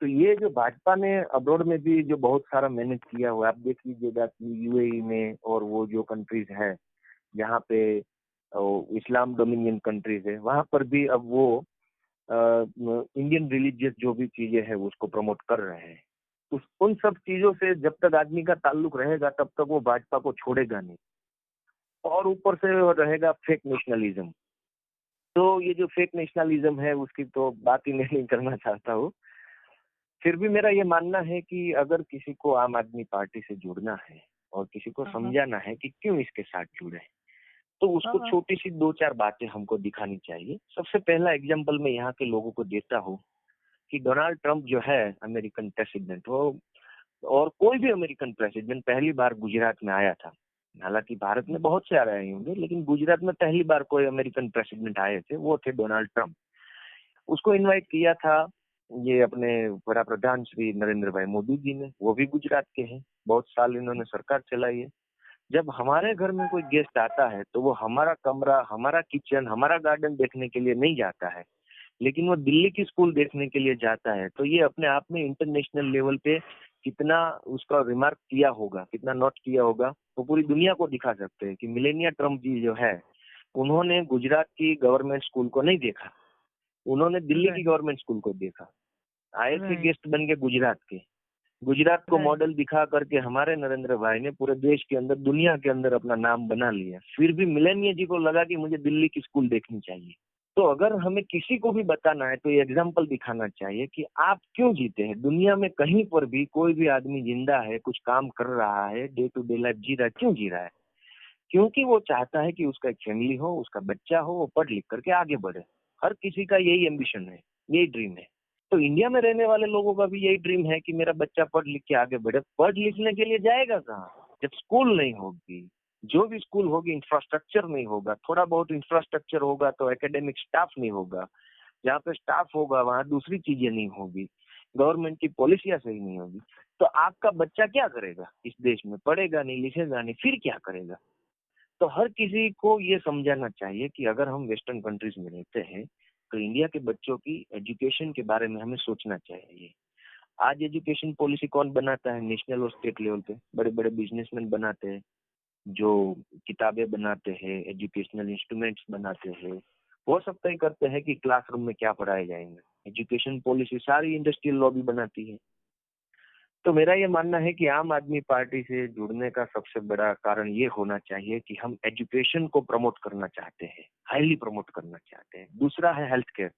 S2: तो ये जो भाजपा ने अब्रॉड में भी जो बहुत सारा मैनेज किया हुआ है, आप देख लीजिएगा कि यूएई में और वो जो कंट्रीज है जहाँ पे इस्लाम डोमिनियन कंट्रीज है, वहां पर भी अब वो इंडियन रिलीजियस जो भी चीजें हैं उसको प्रमोट कर रहे हैं। उन सब चीजों से जब तक आदमी का ताल्लुक रहेगा तब तक वो भाजपा को छोड़ेगा नहीं। और ऊपर से रहेगा फेक नेशनलिज्म। तो ये जो फेक नेशनलिज्म है उसकी तो बात ही नहीं करना चाहता हूँ। फिर भी मेरा ये मानना है कि अगर किसी को आम आदमी पार्टी से जुड़ना है और किसी को समझाना है कि क्यों इसके साथ जुड़े, तो उसको छोटी सी 2-4 बातें हमको दिखानी चाहिए। सबसे पहला एग्जांपल मैं यहाँ के लोगों को देता हूँ कि डोनाल्ड ट्रंप जो है अमेरिकन प्रेसिडेंट, वो और कोई भी अमेरिकन प्रेसिडेंट पहली बार गुजरात में आया था। हालांकि भारत में बहुत से आ रहे होंगे, लेकिन गुजरात में पहली बार कोई अमेरिकन प्रेसिडेंट आए थे, वो थे डोनाल्ड ट्रंप। उसको इनवाइट किया था ये अपने बड़ा प्रधान श्री नरेंद्र भाई मोदी जी ने, वो भी गुजरात के हैं, बहुत साल इन्होंने सरकार चलाई है। जब हमारे घर में कोई गेस्ट आता है तो वो हमारा कमरा, हमारा किचन, हमारा गार्डन देखने के लिए नहीं जाता है, लेकिन वो दिल्ली की स्कूल देखने के लिए जाता है। तो ये अपने आप में इंटरनेशनल लेवल पे कितना उसका रिमार्क किया होगा, कितना नोट किया होगा, वो पूरी दुनिया को दिखा सकते हैं कि मिलेनिया ट्रम्प जी जो है उन्होंने गुजरात की गवर्नमेंट स्कूल को नहीं देखा, उन्होंने दिल्ली की गवर्नमेंट स्कूल को देखा। आए थे गेस्ट बन के गुजरात के, गुजरात को मॉडल दिखा करके हमारे नरेंद्र भाई ने पूरे देश के अंदर, दुनिया के अंदर अपना नाम बना लिया। फिर भी मिलेनिया जी को लगा कि मुझे दिल्ली की स्कूल देखनी चाहिए। तो अगर हमें किसी को भी बताना है तो ये एग्जाम्पल दिखाना चाहिए कि आप क्यों जीते हैं। दुनिया में कहीं पर भी कोई भी आदमी जिंदा है, कुछ काम कर रहा है, डे टू डे लाइफ जी रहा है, क्यों जी रहा है? क्योंकि वो चाहता है कि उसका एक फैमिली हो, उसका बच्चा हो, वो पढ़ लिख करके आगे बढ़े। हर किसी का यही एम्बिशन है, यही ड्रीम है। तो इंडिया में रहने वाले लोगों का भी यही ड्रीम है कि मेरा बच्चा पढ़ लिख के आगे बढ़े। पढ़ लिखने के लिए जाएगा कहाँ जब स्कूल नहीं होगी? जो भी स्कूल होगी इंफ्रास्ट्रक्चर नहीं होगा। थोड़ा बहुत इंफ्रास्ट्रक्चर होगा तो एकेडमिक स्टाफ नहीं होगा, जहाँ पे स्टाफ होगा वहाँ दूसरी चीजें नहीं होगी, गवर्नमेंट की पॉलिसियां सही नहीं होगी। तो आपका बच्चा क्या करेगा इस देश में? पढ़ेगा नहीं, लिखेगा नहीं, फिर क्या करेगा? तो हर किसी को ये समझाना चाहिए कि अगर हम वेस्टर्न कंट्रीज में रहते हैं तो इंडिया के बच्चों की एजुकेशन के बारे में हमें सोचना चाहिए। आज एजुकेशन पॉलिसी कौन बनाता है? नेशनल और स्टेट लेवल पे बड़े बड़े बिजनेसमैन बनाते हैं, जो किताबें बनाते हैं, एजुकेशनल इंस्ट्रूमेंट्स बनाते हैं। वो सब तय करते हैं कि क्लासरूम में क्या पढ़ाए जाएंगे। एजुकेशन पॉलिसी सारी इंडस्ट्रियल लॉबी बनाती है। तो मेरा ये मानना है कि आम आदमी पार्टी से जुड़ने का सबसे बड़ा कारण ये होना चाहिए कि हम एजुकेशन को प्रमोट करना चाहते हैं, हाईली प्रमोट करना चाहते हैं। दूसरा है हेल्थ केयर।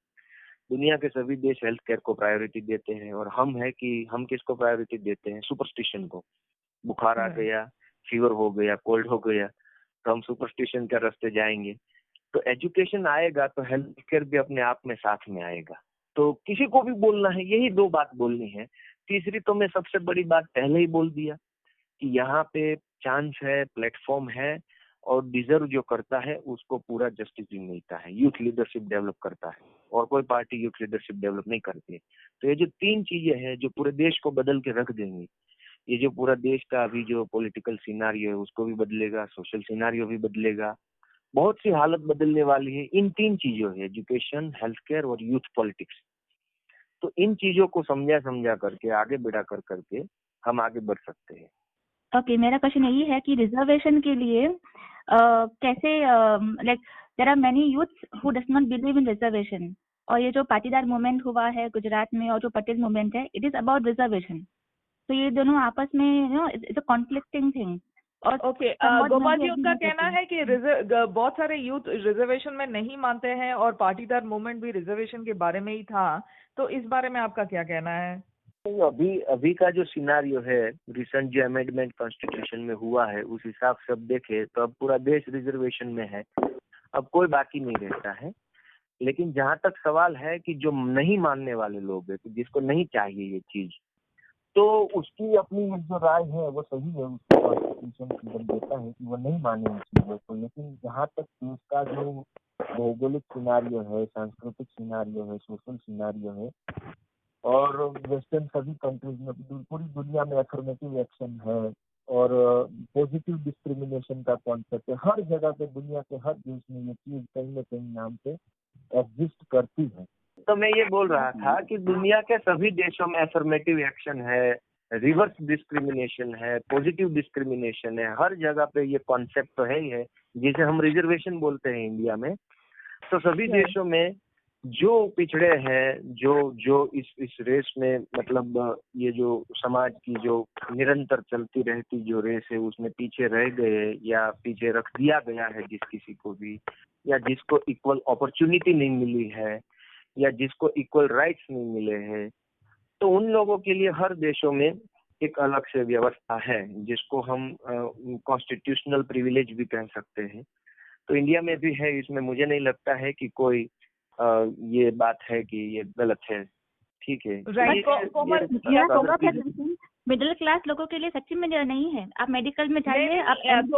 S2: दुनिया के सभी देश हेल्थ केयर को प्रायोरिटी देते हैं, और हम है कि हम किसको प्रायोरिटी देते हैं? सुपरस्टिशन को। बुखार आ गया, फीवर हो गया, कोल्ड हो गया, तो हम सुपरस्टिशन के रास्ते जाएंगे। तो एजुकेशन आएगा तो हेल्थ केयर भी अपने आप में साथ में आएगा। तो किसी को भी बोलना है, यही 2 बात बोलनी है। तीसरी तो मैं सबसे बड़ी बात पहले ही बोल दिया कि यहाँ पे चांस है, प्लेटफॉर्म है, और डिजर्व जो करता है उसको पूरा जस्टिस भी मिलता है। यूथ लीडरशिप डेवलप करता है, और कोई पार्टी यूथ लीडरशिप डेवलप नहीं करती है। तो ये जो 3 चीजें हैं जो पूरे देश को बदल के रख देंगी, ये जो पूरा देश का अभी जो पॉलिटिकल सिनारियो है उसको भी बदलेगा, सोशल सिनारियो भी बदलेगा, बहुत सी हालत बदलने वाली है। इन 3 चीजों है, एजुकेशन, हेल्थ केयर और यूथ पॉलिटिक्स। तो इन चीजों को समझा करके आगे बढ़ा करके हम आगे बढ़ सकते हैं।
S6: ओके, मेरा क्वेश्चन यही है कि रिजर्वेशन के लिए कैसे, like there are many youths who does not believe in reservation, और ये जो पाटीदार मूवमेंट हुआ है गुजरात में और जो पटेल मूवमेंट है, इट इज अबाउट रिजर्वेशन। तो ये दोनों आपस में इट्स अ कॉन्फ्लिक्टिंग थिंग। और
S1: ओके, गोपाल जी, उनका कहना है कि बहुत सारे यूथ रिजर्वेशन में नहीं मानते हैं और पाटीदार मूवमेंट भी रिजर्वेशन के बारे में ही था, तो इस बारे में आपका क्या कहना है?
S2: तो अभी का जो सिनारियो है, रिसेंट जो अमेंडमेंट कॉन्स्टिट्यूशन में हुआ है, उस हिसाब से अब देखे तो अब पूरा देश रिजर्वेशन में है, अब कोई बाकी नहीं रहता है। लेकिन जहाँ तक सवाल है कि जो नहीं मानने वाले लोग हैं, तो जिसको नहीं चाहिए ये चीज, तो उसकी अपनी जो राय है वो सही है, उसको कॉन्स्टिट्यूशन फ्रीडम देता है कि वो नहीं माने उस चीजों को। लेकिन जहाँ तक उसका जो भौगोलिक सिनारियो है, सांस्कृतिक सिनारियो है, सोशल सिनारियो है, और वेस्टर्न सभी कंट्रीज में, पूरी दुनिया में अफर्मेटिव एक्शन है और पॉजिटिव डिस्क्रिमिनेशन का कॉन्सेप्ट है। हर जगह पे, दुनिया के हर देश में ये चीज कहीं न कहीं नाम पे एग्जिस्ट करती है। तो मैं ये बोल रहा था कि दुनिया के सभी देशों में अफर्मेटिव एक्शन है, रिवर्स डिस्क्रिमिनेशन है, पॉजिटिव डिस्क्रिमिनेशन है, हर जगह पे ये कॉन्सेप्ट तो है ही है, जिसे हम रिजर्वेशन बोलते हैं इंडिया में। तो सभी देशों में जो पिछड़े हैं, जो इस रेस में, मतलब ये जो समाज की जो निरंतर चलती रहती जो रेस है, उसमें पीछे रह गए या पीछे रख दिया गया है जिस किसी को भी, या जिसको इक्वल अपॉर्चुनिटी नहीं मिली है, या जिसको इक्वल राइट्स नहीं मिले हैं, तो उन लोगों के लिए हर देशों में एक अलग से व्यवस्था है, जिसको हम कॉन्स्टिट्यूशनल प्रिविलेज भी कह सकते हैं। तो इंडिया में भी है, इसमें मुझे नहीं लगता है कि कोई ये बात है कि ये गलत है, ठीक है।
S6: मिडिल क्लास लोगों के लिए सच्ची में नहीं है। आप मेडिकल में जाइए, आप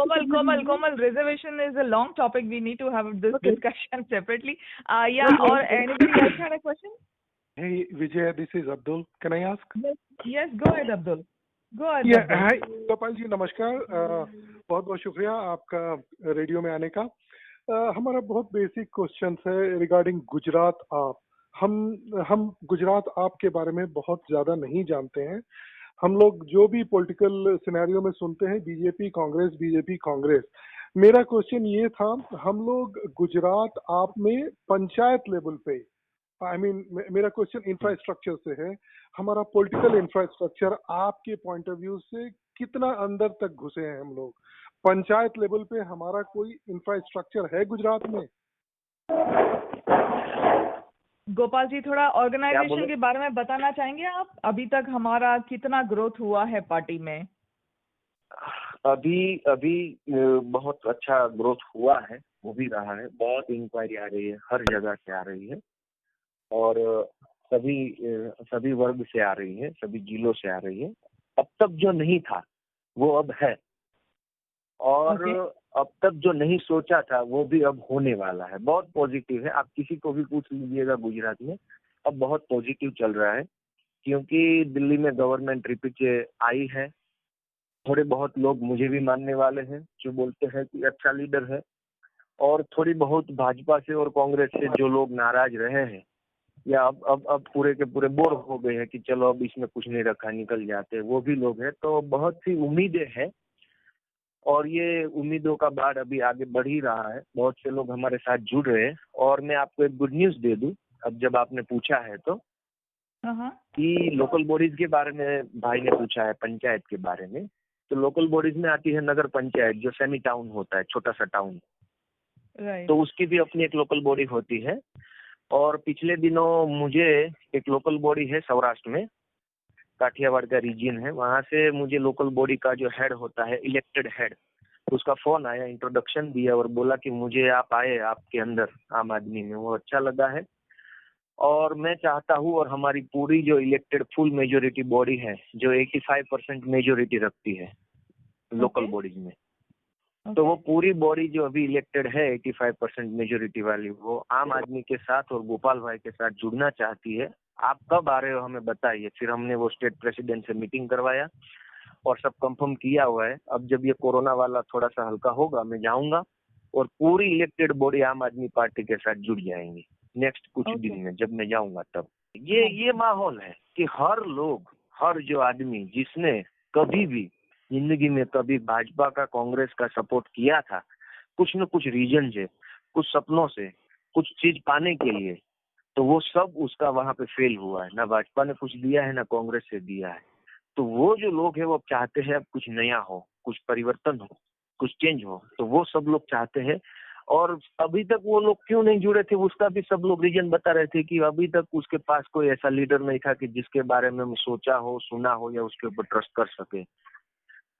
S1: Komal, reservation is a long topic, we need to have this discussion separately. या और anybody else have a question?
S7: Hey Vijay, this is Abdul. Can I ask?
S1: Yes, go ahead Abdul. Go ahead.
S7: Yeah, hi Gopal ji, नमस्कार। बहुत बहुत शुक्रिया आपका radio में आने का। हमारा बहुत बेसिक क्वेश्चन है रिगार्डिंग गुजरात आप। हम गुजरात आप के बारे में बहुत ज्यादा नहीं जानते हैं। हम लोग जो भी पॉलिटिकल सिनेरियो में सुनते हैं बीजेपी कांग्रेस। मेरा क्वेश्चन ये था, हम लोग गुजरात आप में पंचायत लेवल पे, मेरा क्वेश्चन इंफ्रास्ट्रक्चर से है। हमारा पॉलिटिकल इंफ्रास्ट्रक्चर आपके पॉइंट ऑफ व्यू से कितना अंदर तक घुसे हैं हम लोग? पंचायत लेवल पे हमारा कोई इंफ्रास्ट्रक्चर है गुजरात में?
S1: गोपाल जी, थोड़ा ऑर्गेनाइजेशन के बारे में बताना चाहेंगे आप? अभी तक हमारा कितना ग्रोथ हुआ है पार्टी में?
S2: अभी बहुत अच्छा ग्रोथ हुआ है, वो भी रहा है। बहुत इंक्वायरी आ रही है, हर जगह से आ रही है, और सभी वर्ग से आ रही है, सभी जिलों से आ रही है। अब तक जो नहीं था वो अब है, और अब तक जो नहीं सोचा था वो भी अब होने वाला है। बहुत पॉजिटिव है, आप किसी को भी पूछ लीजिएगा गुजरात में, अब बहुत पॉजिटिव चल रहा है, क्योंकि दिल्ली में गवर्नमेंट रिपीट आई है। थोड़े बहुत लोग मुझे भी मानने वाले हैं जो बोलते हैं कि अच्छा लीडर है, और थोड़ी बहुत भाजपा से और कांग्रेस से जो लोग नाराज रहे हैं, या अब पूरे के पूरे बोर हो गए हैं कि चलो अब इसमें कुछ नहीं रखा, निकल जाते, वो भी लोग हैं। तो बहुत सी उम्मीदें हैं, और ये उम्मीदों का बाढ़ अभी आगे बढ़ ही रहा है। बहुत से लोग हमारे साथ जुड़ रहे हैं। और मैं आपको एक गुड न्यूज दे दूं, अब जब आपने पूछा है तो, कि लोकल बॉडीज के बारे में भाई ने पूछा है, पंचायत के बारे में, तो लोकल बॉडीज में आती है नगर पंचायत, जो सेमी टाउन होता है, छोटा सा टाउन, तो उसकी भी अपनी एक लोकल बॉडी होती है। और पिछले दिनों मुझे एक लोकल बॉडी है सौराष्ट्र में, काठियावाड़ का रीजन है, वहां से मुझे लोकल बॉडी का जो हेड होता है, इलेक्टेड हेड, उसका फोन आया, इंट्रोडक्शन दिया और बोला कि मुझे आप आए आपके अंदर आम आदमी में, वो अच्छा लगा है। और मैं चाहता हूँ, और हमारी पूरी जो इलेक्टेड फुल मेजोरिटी बॉडी है, जो 85% मेजोरिटी रखती है लोकल बॉडीज में, तो वो पूरी बॉडी जो अभी इलेक्टेड है 85% मेजोरिटी वाली, वो आम आदमी के साथ और गोपाल भाई के साथ जुड़ना चाहती है। आप कब आ रहे हो हमें बताइए। फिर हमने वो स्टेट प्रेसिडेंट से मीटिंग करवाया और सब कंफर्म किया हुआ है। अब जब ये कोरोना वाला थोड़ा सा हल्का होगा, मैं जाऊंगा और पूरी इलेक्टेड बॉडी आम आदमी पार्टी के साथ जुड़ जाएंगी नेक्स्ट कुछ दिन में, जब मैं जाऊंगा तब। ये माहौल है कि हर लोग, हर जो आदमी जिसने कभी भी जिंदगी में कभी भाजपा का, कांग्रेस का सपोर्ट किया था, कुछ न कुछ रीजन से, कुछ सपनों से, कुछ चीज पाने के लिए, तो वो सब उसका वहां पे फेल हुआ है। ना भाजपा ने कुछ दिया है, ना कांग्रेस से दिया है। तो वो जो लोग हैं वो अब चाहते हैं अब कुछ नया हो, कुछ परिवर्तन हो, कुछ चेंज हो, तो वो सब लोग चाहते हैं। और अभी तक वो लोग क्यों नहीं जुड़े थे, उसका भी सब लोग रीजन बता रहे थे कि अभी तक उसके पास कोई ऐसा लीडर नहीं था कि जिसके बारे में हम सोचा हो, सुना हो या उसके ऊपर ट्रस्ट कर सके।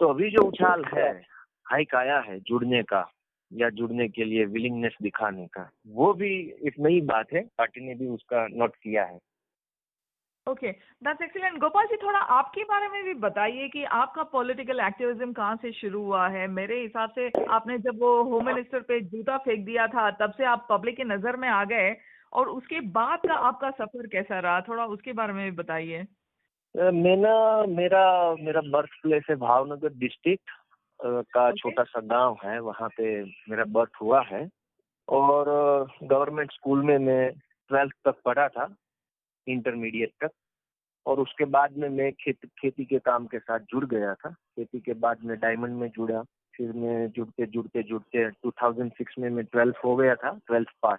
S2: तो अभी जो उछाल है, हाइक आया है जुड़ने का या जुड़ने के लिए विलिंगनेस दिखाने का, वो भी एक नई बात है, पार्टी ने भी उसका नोट किया है।
S1: Okay, that's excellent. Gopal ji, थोड़ा आपके बारे में भी बताइए कि आपका पॉलिटिकल एक्टिविज्म कहाँ से शुरू हुआ है। मेरे हिसाब से आपने जब वो होम मिनिस्टर पे जूता फेंक दिया था, तब से आप पब्लिक की नजर में आ गए, और उसके बाद का आपका सफर कैसा रहा, थोड़ा उसके बारे में भी बताइए।
S2: मेरा बर्थ प्लेस है भावनगर डिस्ट्रिक्ट का छोटा सा गांव है, वहाँ पे मेरा बर्थ हुआ है। और गवर्नमेंट स्कूल में मैं 12th तक पढ़ा था, इंटरमीडिएट तक। और उसके बाद में मैं खेती के काम के साथ जुड़ गया था। खेती के बाद में डायमंड में जुड़ा। फिर मैं जुड़ते 2006 में मैं 12th हो गया था, 12th पास।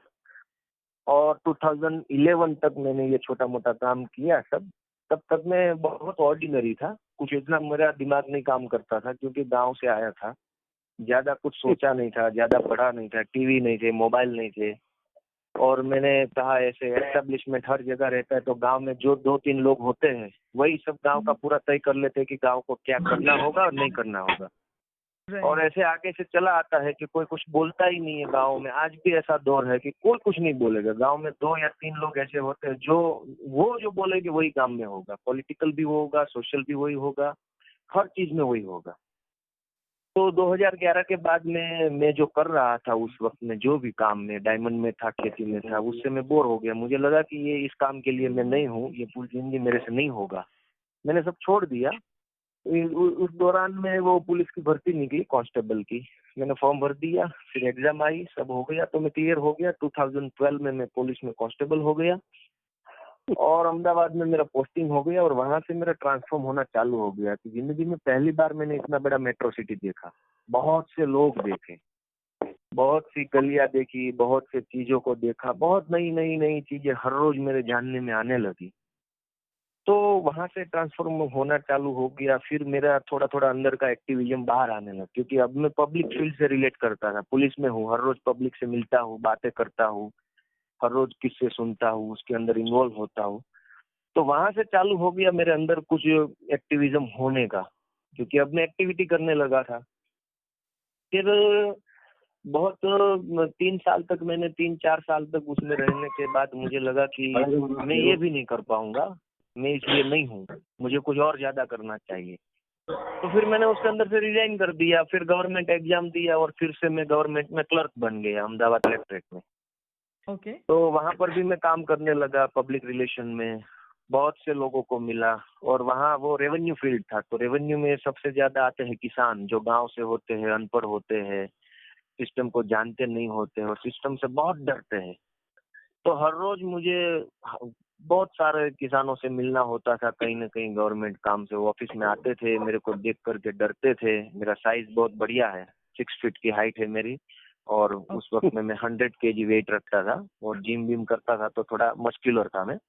S2: और 2011 तक मैंने ये छोटा मोटा काम किया सब। तब तक मैं बहुत ऑर्डिनरी था, कुछ इतना मेरा दिमाग नहीं काम करता था, क्योंकि गांव से आया था। ज्यादा कुछ सोचा नहीं था, ज्यादा पढ़ा नहीं था, टीवी नहीं थे, मोबाइल नहीं थे। और मैंने कहा ऐसे एस्टेब्लिशमेंट हर जगह रहता है, तो गांव में जो 2-3 लोग होते हैं वही सब गांव का पूरा तय कर लेते हैं कि गांव को क्या करना होगा और नहीं करना होगा। और ऐसे आगे से चला आता है कि कोई कुछ बोलता ही नहीं है गांव में। आज भी ऐसा दौर है कि कोई कुछ नहीं बोलेगा। गांव में 2 या 3 लोग ऐसे होते हैं जो बोलेंगे वही काम में होगा। पॉलिटिकल भी होगा, सोशल भी वही होगा, हर चीज में वही होगा। तो 2011 के बाद में मैं जो कर रहा था उस वक्त में, जो भी काम में डायमंड में था, खेती में था, उससे मैं बोर हो गया। मुझे लगा कि ये इस काम के लिए मैं नहीं हूँ, ये पूरी जिंदगी मेरे से नहीं होगा। मैंने सब छोड़ दिया। उस दौरान में वो पुलिस की भर्ती निकली कांस्टेबल की। मैंने फॉर्म भर दिया, फिर एग्जाम आई, सब हो गया, तो मैं क्लियर हो गया। 2012 में मैं पुलिस में कांस्टेबल हो गया और अहमदाबाद में मेरा पोस्टिंग हो गया। और वहां से मेरा ट्रांसफॉर्म होना चालू हो गया कि जिंदगी में पहली बार मैंने इतना बड़ा मेट्रो सिटी देखा, बहुत से लोग देखे, बहुत सी गलियां देखी, बहुत से चीजों को देखा, बहुत नई नई नई चीजें हर रोज मेरे जानने में आने लगी। तो वहां से ट्रांसफॉर्म होना चालू हो गया। फिर मेरा थोड़ा थोड़ा अंदर का एक्टिविज्म बाहर आने लगा, क्योंकि अब मैं पब्लिक फील्ड से रिलेट करता था। पुलिस में हूँ, हर रोज पब्लिक से मिलता हूँ, बातें करता हूँ, हर रोज किससे सुनता हूँ, उसके अंदर इन्वॉल्व होता हूँ। तो वहां से चालू हो गया मेरे अंदर कुछ एक्टिविज्म होने का, क्योंकि अब मैं एक्टिविटी करने लगा था। फिर बहुत 3-4 साल तक उसमें रहने के बाद मुझे लगा कि मैं ये भी नहीं कर पाऊंगा, मैं इसलिए नहीं हूँ, मुझे कुछ और ज्यादा करना चाहिए। तो फिर मैंने उसके अंदर से रिजाइन कर दिया। फिर गवर्नमेंट एग्जाम दिया और फिर से मैं गवर्नमेंट में क्लर्क बन गया अहमदाबाद कलेक्ट्रेट में।
S1: ओके।
S2: तो वहां पर भी मैं काम करने लगा पब्लिक रिलेशन में, बहुत से लोगों को मिला। और वहाँ वो रेवेन्यू फील्ड था, तो रेवेन्यू में सबसे ज्यादा आते हैं किसान, जो गांव से होते हैं, अनपढ़ होते हैं, सिस्टम को जानते नहीं होते हैं और सिस्टम से बहुत डरते हैं। तो हर रोज मुझे बहुत सारे किसानों से मिलना होता था। कहीं ना कहीं गवर्नमेंट काम से वो ऑफिस में आते थे, मेरे को देख करके डरते थे। मेरा साइज बहुत बढ़िया है, 6 फीट की हाइट है मेरी। और उस वक्त में मैं 100 kg वेट रखता था और जिम विम करता था, तो थोड़ा मस्कुलर था मैं।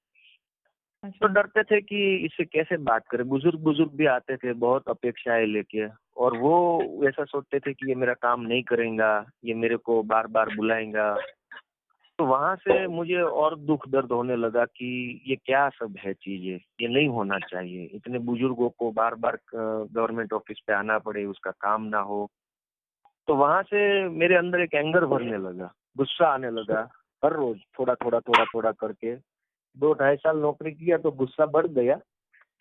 S2: तो डरते थे कि इससे कैसे बात करें। बुजुर्ग भी आते थे बहुत अपेक्षाएं लेके, और वो ऐसा सोचते थे कि ये मेरा काम नहीं करेगा, ये मेरे को बार बार बुलाएगा। तो वहां से मुझे और दुख दर्द होने लगा कि ये क्या सब है चीजें, ये नहीं होना चाहिए। इतने बुजुर्गों को बार बार गवर्नमेंट ऑफिस पे आना पड़े, उसका काम ना हो। तो वहां से मेरे अंदर एक एंगर भरने लगा, गुस्सा आने लगा। हर रोज थोड़ा करके 2-2.5 साल नौकरी किया तो गुस्सा बढ़ गया।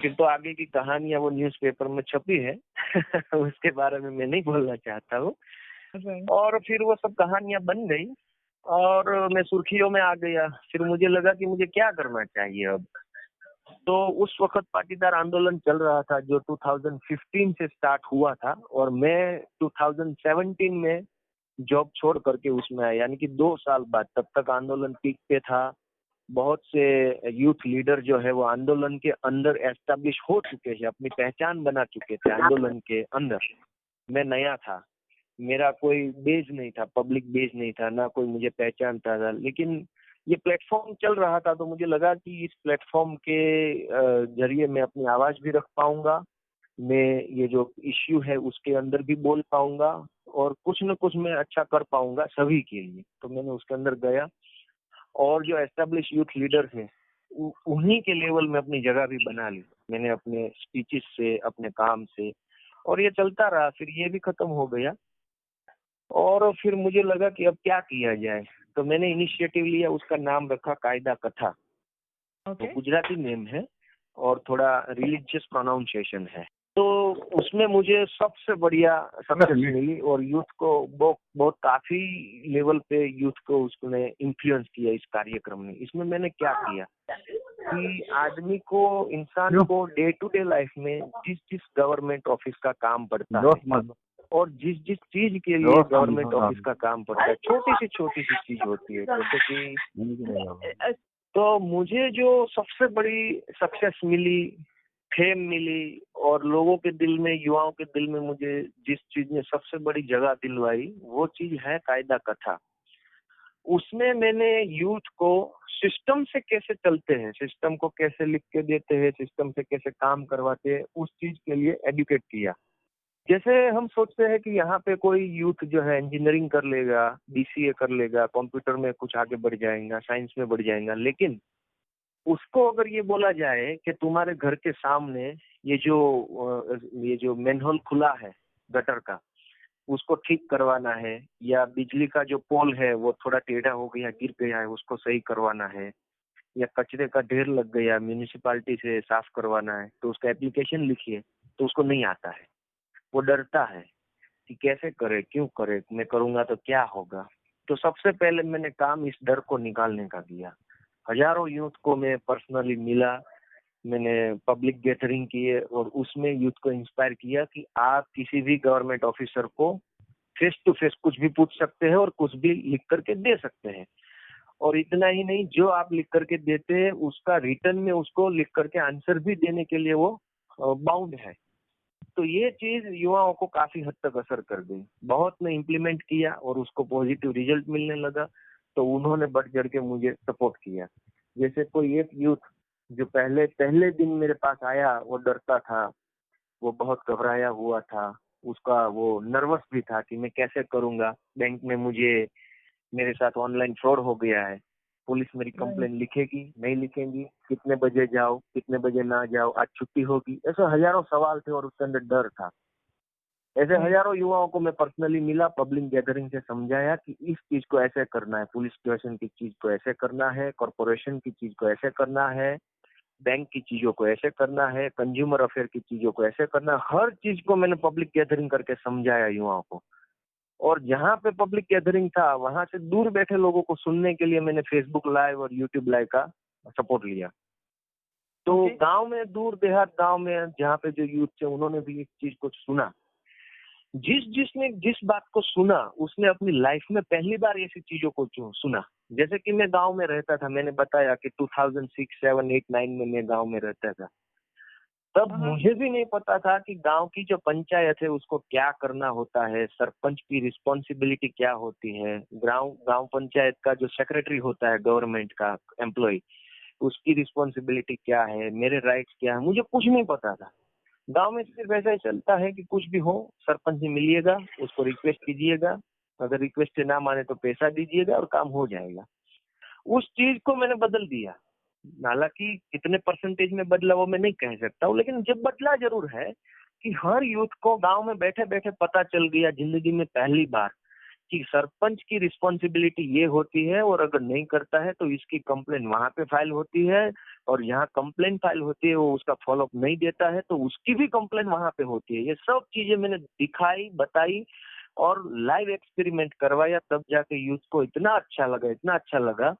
S2: फिर तो आगे की कहानियां वो न्यूज़पेपर में छपी है उसके बारे में मैं नहीं बोलना चाहता हूँ। और फिर वो सब कहानियां बन गई और मैं सुर्खियों में आ गया। फिर मुझे लगा कि मुझे क्या करना चाहिए अब। तो उस वक्त पाटीदार आंदोलन चल रहा था, जो 2015 से स्टार्ट हुआ था, और मैं 2017 में जॉब छोड़ करके उसमें आया, यानी कि 2 साल बाद। तब तक आंदोलन पीक पे था, बहुत से यूथ लीडर जो है वो आंदोलन के अंदर एस्टेब्लिश हो चुके हैं, अपनी पहचान बना चुके थे आंदोलन के अंदर। मैं नया था, मेरा कोई बेस नहीं था, पब्लिक बेस नहीं था, ना कोई मुझे पहचान था, लेकिन ये प्लेटफॉर्म चल रहा था तो मुझे लगा कि इस प्लेटफॉर्म के जरिए मैं अपनी आवाज भी रख पाऊंगा, मैं ये जो इश्यू है उसके अंदर भी बोल पाऊंगा और कुछ न कुछ मैं अच्छा कर पाऊंगा सभी के लिए। तो मैंने उसके अंदर गया और जो एस्टेब्लिश यूथ लीडर थे उन्हीं के लेवल में अपनी जगह भी बना ली मैंने, अपने स्पीचेस से, अपने काम से, और ये चलता रहा। फिर ये भी खत्म हो गया और फिर मुझे लगा कि अब क्या किया जाए, तो मैंने इनिशिएटिव लिया, उसका नाम रखा कायदा कथा। तो गुजराती नेम है और थोड़ा रिलीजियस प्रोनाउंसिएशन है। तो उसमें मुझे सबसे बढ़िया सक्सेस मिली और यूथ को बहुत काफी लेवल पे यूथ को उसने इन्फ्लुएंस किया इस कार्यक्रम ने। इसमें मैंने क्या किया कि आदमी को, इंसान को डे टू डे लाइफ में जिस जिस गवर्नमेंट ऑफिस का काम पड़ता है और जिस जिस चीज के लिए गवर्नमेंट ऑफिस का काम पड़ता है, छोटी सी चीज होती है, जैसे कि तो मुझे जो सबसे बड़ी सक्सेस मिली, फेम मिली और लोगों के दिल में, युवाओं के दिल में मुझे जिस चीज ने सबसे बड़ी जगह दिलवाई वो चीज है कायदा कथा। उसमें मैंने यूथ को सिस्टम से कैसे चलते हैं, सिस्टम को कैसे लिख के देते हैं, सिस्टम से कैसे काम करवाते हैं, उस चीज के लिए एडुकेट किया। जैसे हम सोचते हैं कि यहाँ पे कोई यूथ जो है इंजीनियरिंग कर लेगा, बीसीए कर लेगा, कंप्यूटर में कुछ आगे बढ़ जाएगा, साइंस में बढ़ जाएगा, लेकिन उसको अगर ये बोला जाए कि तुम्हारे घर के सामने ये जो मैनहोल खुला है गटर का, उसको ठीक करवाना है, या बिजली का जो पोल है वो थोड़ा टेढ़ा हो गया, गिर गया है, उसको सही करवाना है, या कचरे का ढेर लग गया, म्यूनिसिपालिटी से साफ करवाना है, तो उसका एप्लीकेशन लिखिए, तो उसको नहीं आता है, वो डरता है कि कैसे करे, क्यों करे, मैं करूंगा तो क्या होगा। तो सबसे पहले मैंने काम इस डर को निकालने का किया। हजारों यूथ को मैं पर्सनली मिला, मैंने पब्लिक गैदरिंग किए और उसमें यूथ को इंस्पायर किया कि आप किसी भी गवर्नमेंट ऑफिसर को फेस टू फेस कुछ भी पूछ सकते हैं और कुछ भी लिख करके दे सकते हैं। और इतना ही नहीं, जो आप लिख करके देते हैं उसका रिटर्न में उसको लिख करके आंसर भी देने के लिए वो बाउंड है। तो ये चीज युवाओं को काफी हद तक असर कर गई, बहुत ने इम्प्लीमेंट किया और उसको पॉजिटिव रिजल्ट मिलने लगा, तो उन्होंने बढ़ चढ़ के मुझे सपोर्ट किया। जैसे कोई एक यूथ जो पहले दिन मेरे पास आया, वो डरता था, वो बहुत घबराया हुआ था, उसका वो नर्वस भी था कि मैं कैसे करूंगा, बैंक में मेरे साथ ऑनलाइन फ्रॉड हो गया है, पुलिस मेरी कंप्लेन लिखेगी नहीं लिखेंगी, कितने बजे जाओ, कितने बजे ना जाओ, आज छुट्टी होगी, ऐसे हजारों सवाल थे और उसके अंदर डर था। ऐसे हजारों युवाओं को मैं पर्सनली मिला, पब्लिक गैदरिंग से समझाया कि इस चीज को ऐसे करना है, पुलिस स्टेशन की चीज को ऐसे करना है, कॉर्पोरेशन की चीज को ऐसे करना है, बैंक की चीजों को ऐसे करना है, कंज्यूमर अफेयर की चीजों को ऐसे करना है। हर चीज को मैंने पब्लिक गैदरिंग करके समझाया युवाओं को। और जहाँ पे पब्लिक गैदरिंग था वहां से दूर बैठे लोगों को सुनने के लिए मैंने फेसबुक लाइव और यूट्यूब लाइव का सपोर्ट लिया। तो गांव में, दूर देहात गांव में जहाँ पे जो यूथ थे उन्होंने भी इस चीज को सुना। जिसने जिस बात को सुना उसने अपनी लाइफ में पहली बार ऐसी चीजों को सुना। जैसे कि मैं गांव में रहता था, मैंने बताया कि 2006, 7, 8, 9 में मैं गांव में रहता था। तब मुझे भी नहीं पता था कि गांव की जो पंचायत है उसको क्या करना होता है, सरपंच की रिस्पॉन्सिबिलिटी क्या होती है, गांव पंचायत का जो सेक्रेटरी होता है गवर्नमेंट का एम्प्लॉय, उसकी रिस्पॉन्सिबिलिटी क्या है, मेरे राइट्स क्या है, मुझे कुछ नहीं पता था। गांव में सिर्फ ऐसा ही चलता है कि कुछ भी हो सरपंच से मिलिएगा, उसको रिक्वेस्ट कीजिएगा, अगर रिक्वेस्ट ना माने तो पैसा दीजिएगा और काम हो जाएगा। उस चीज को मैंने बदल दिया। हालांकि कितने परसेंटेज में बदला वो मैं नहीं कह सकता हूँ, लेकिन जब बदला जरूर है कि हर यूथ को गांव में बैठे बैठे पता चल गया जिंदगी में पहली बार कि सरपंच की रिस्पॉन्सिबिलिटी ये होती है और अगर नहीं करता है तो इसकी कंप्लेन वहां पे फाइल होती है, और यहाँ कंप्लेन फाइल होती है, वो उसका फॉलोअप नहीं देता है तो उसकी भी कंप्लेन वहां पे होती है। ये सब चीजें मैंने दिखाई, बताई और लाइव एक्सपेरिमेंट करवाया। तब जाके यूथ को इतना अच्छा लगा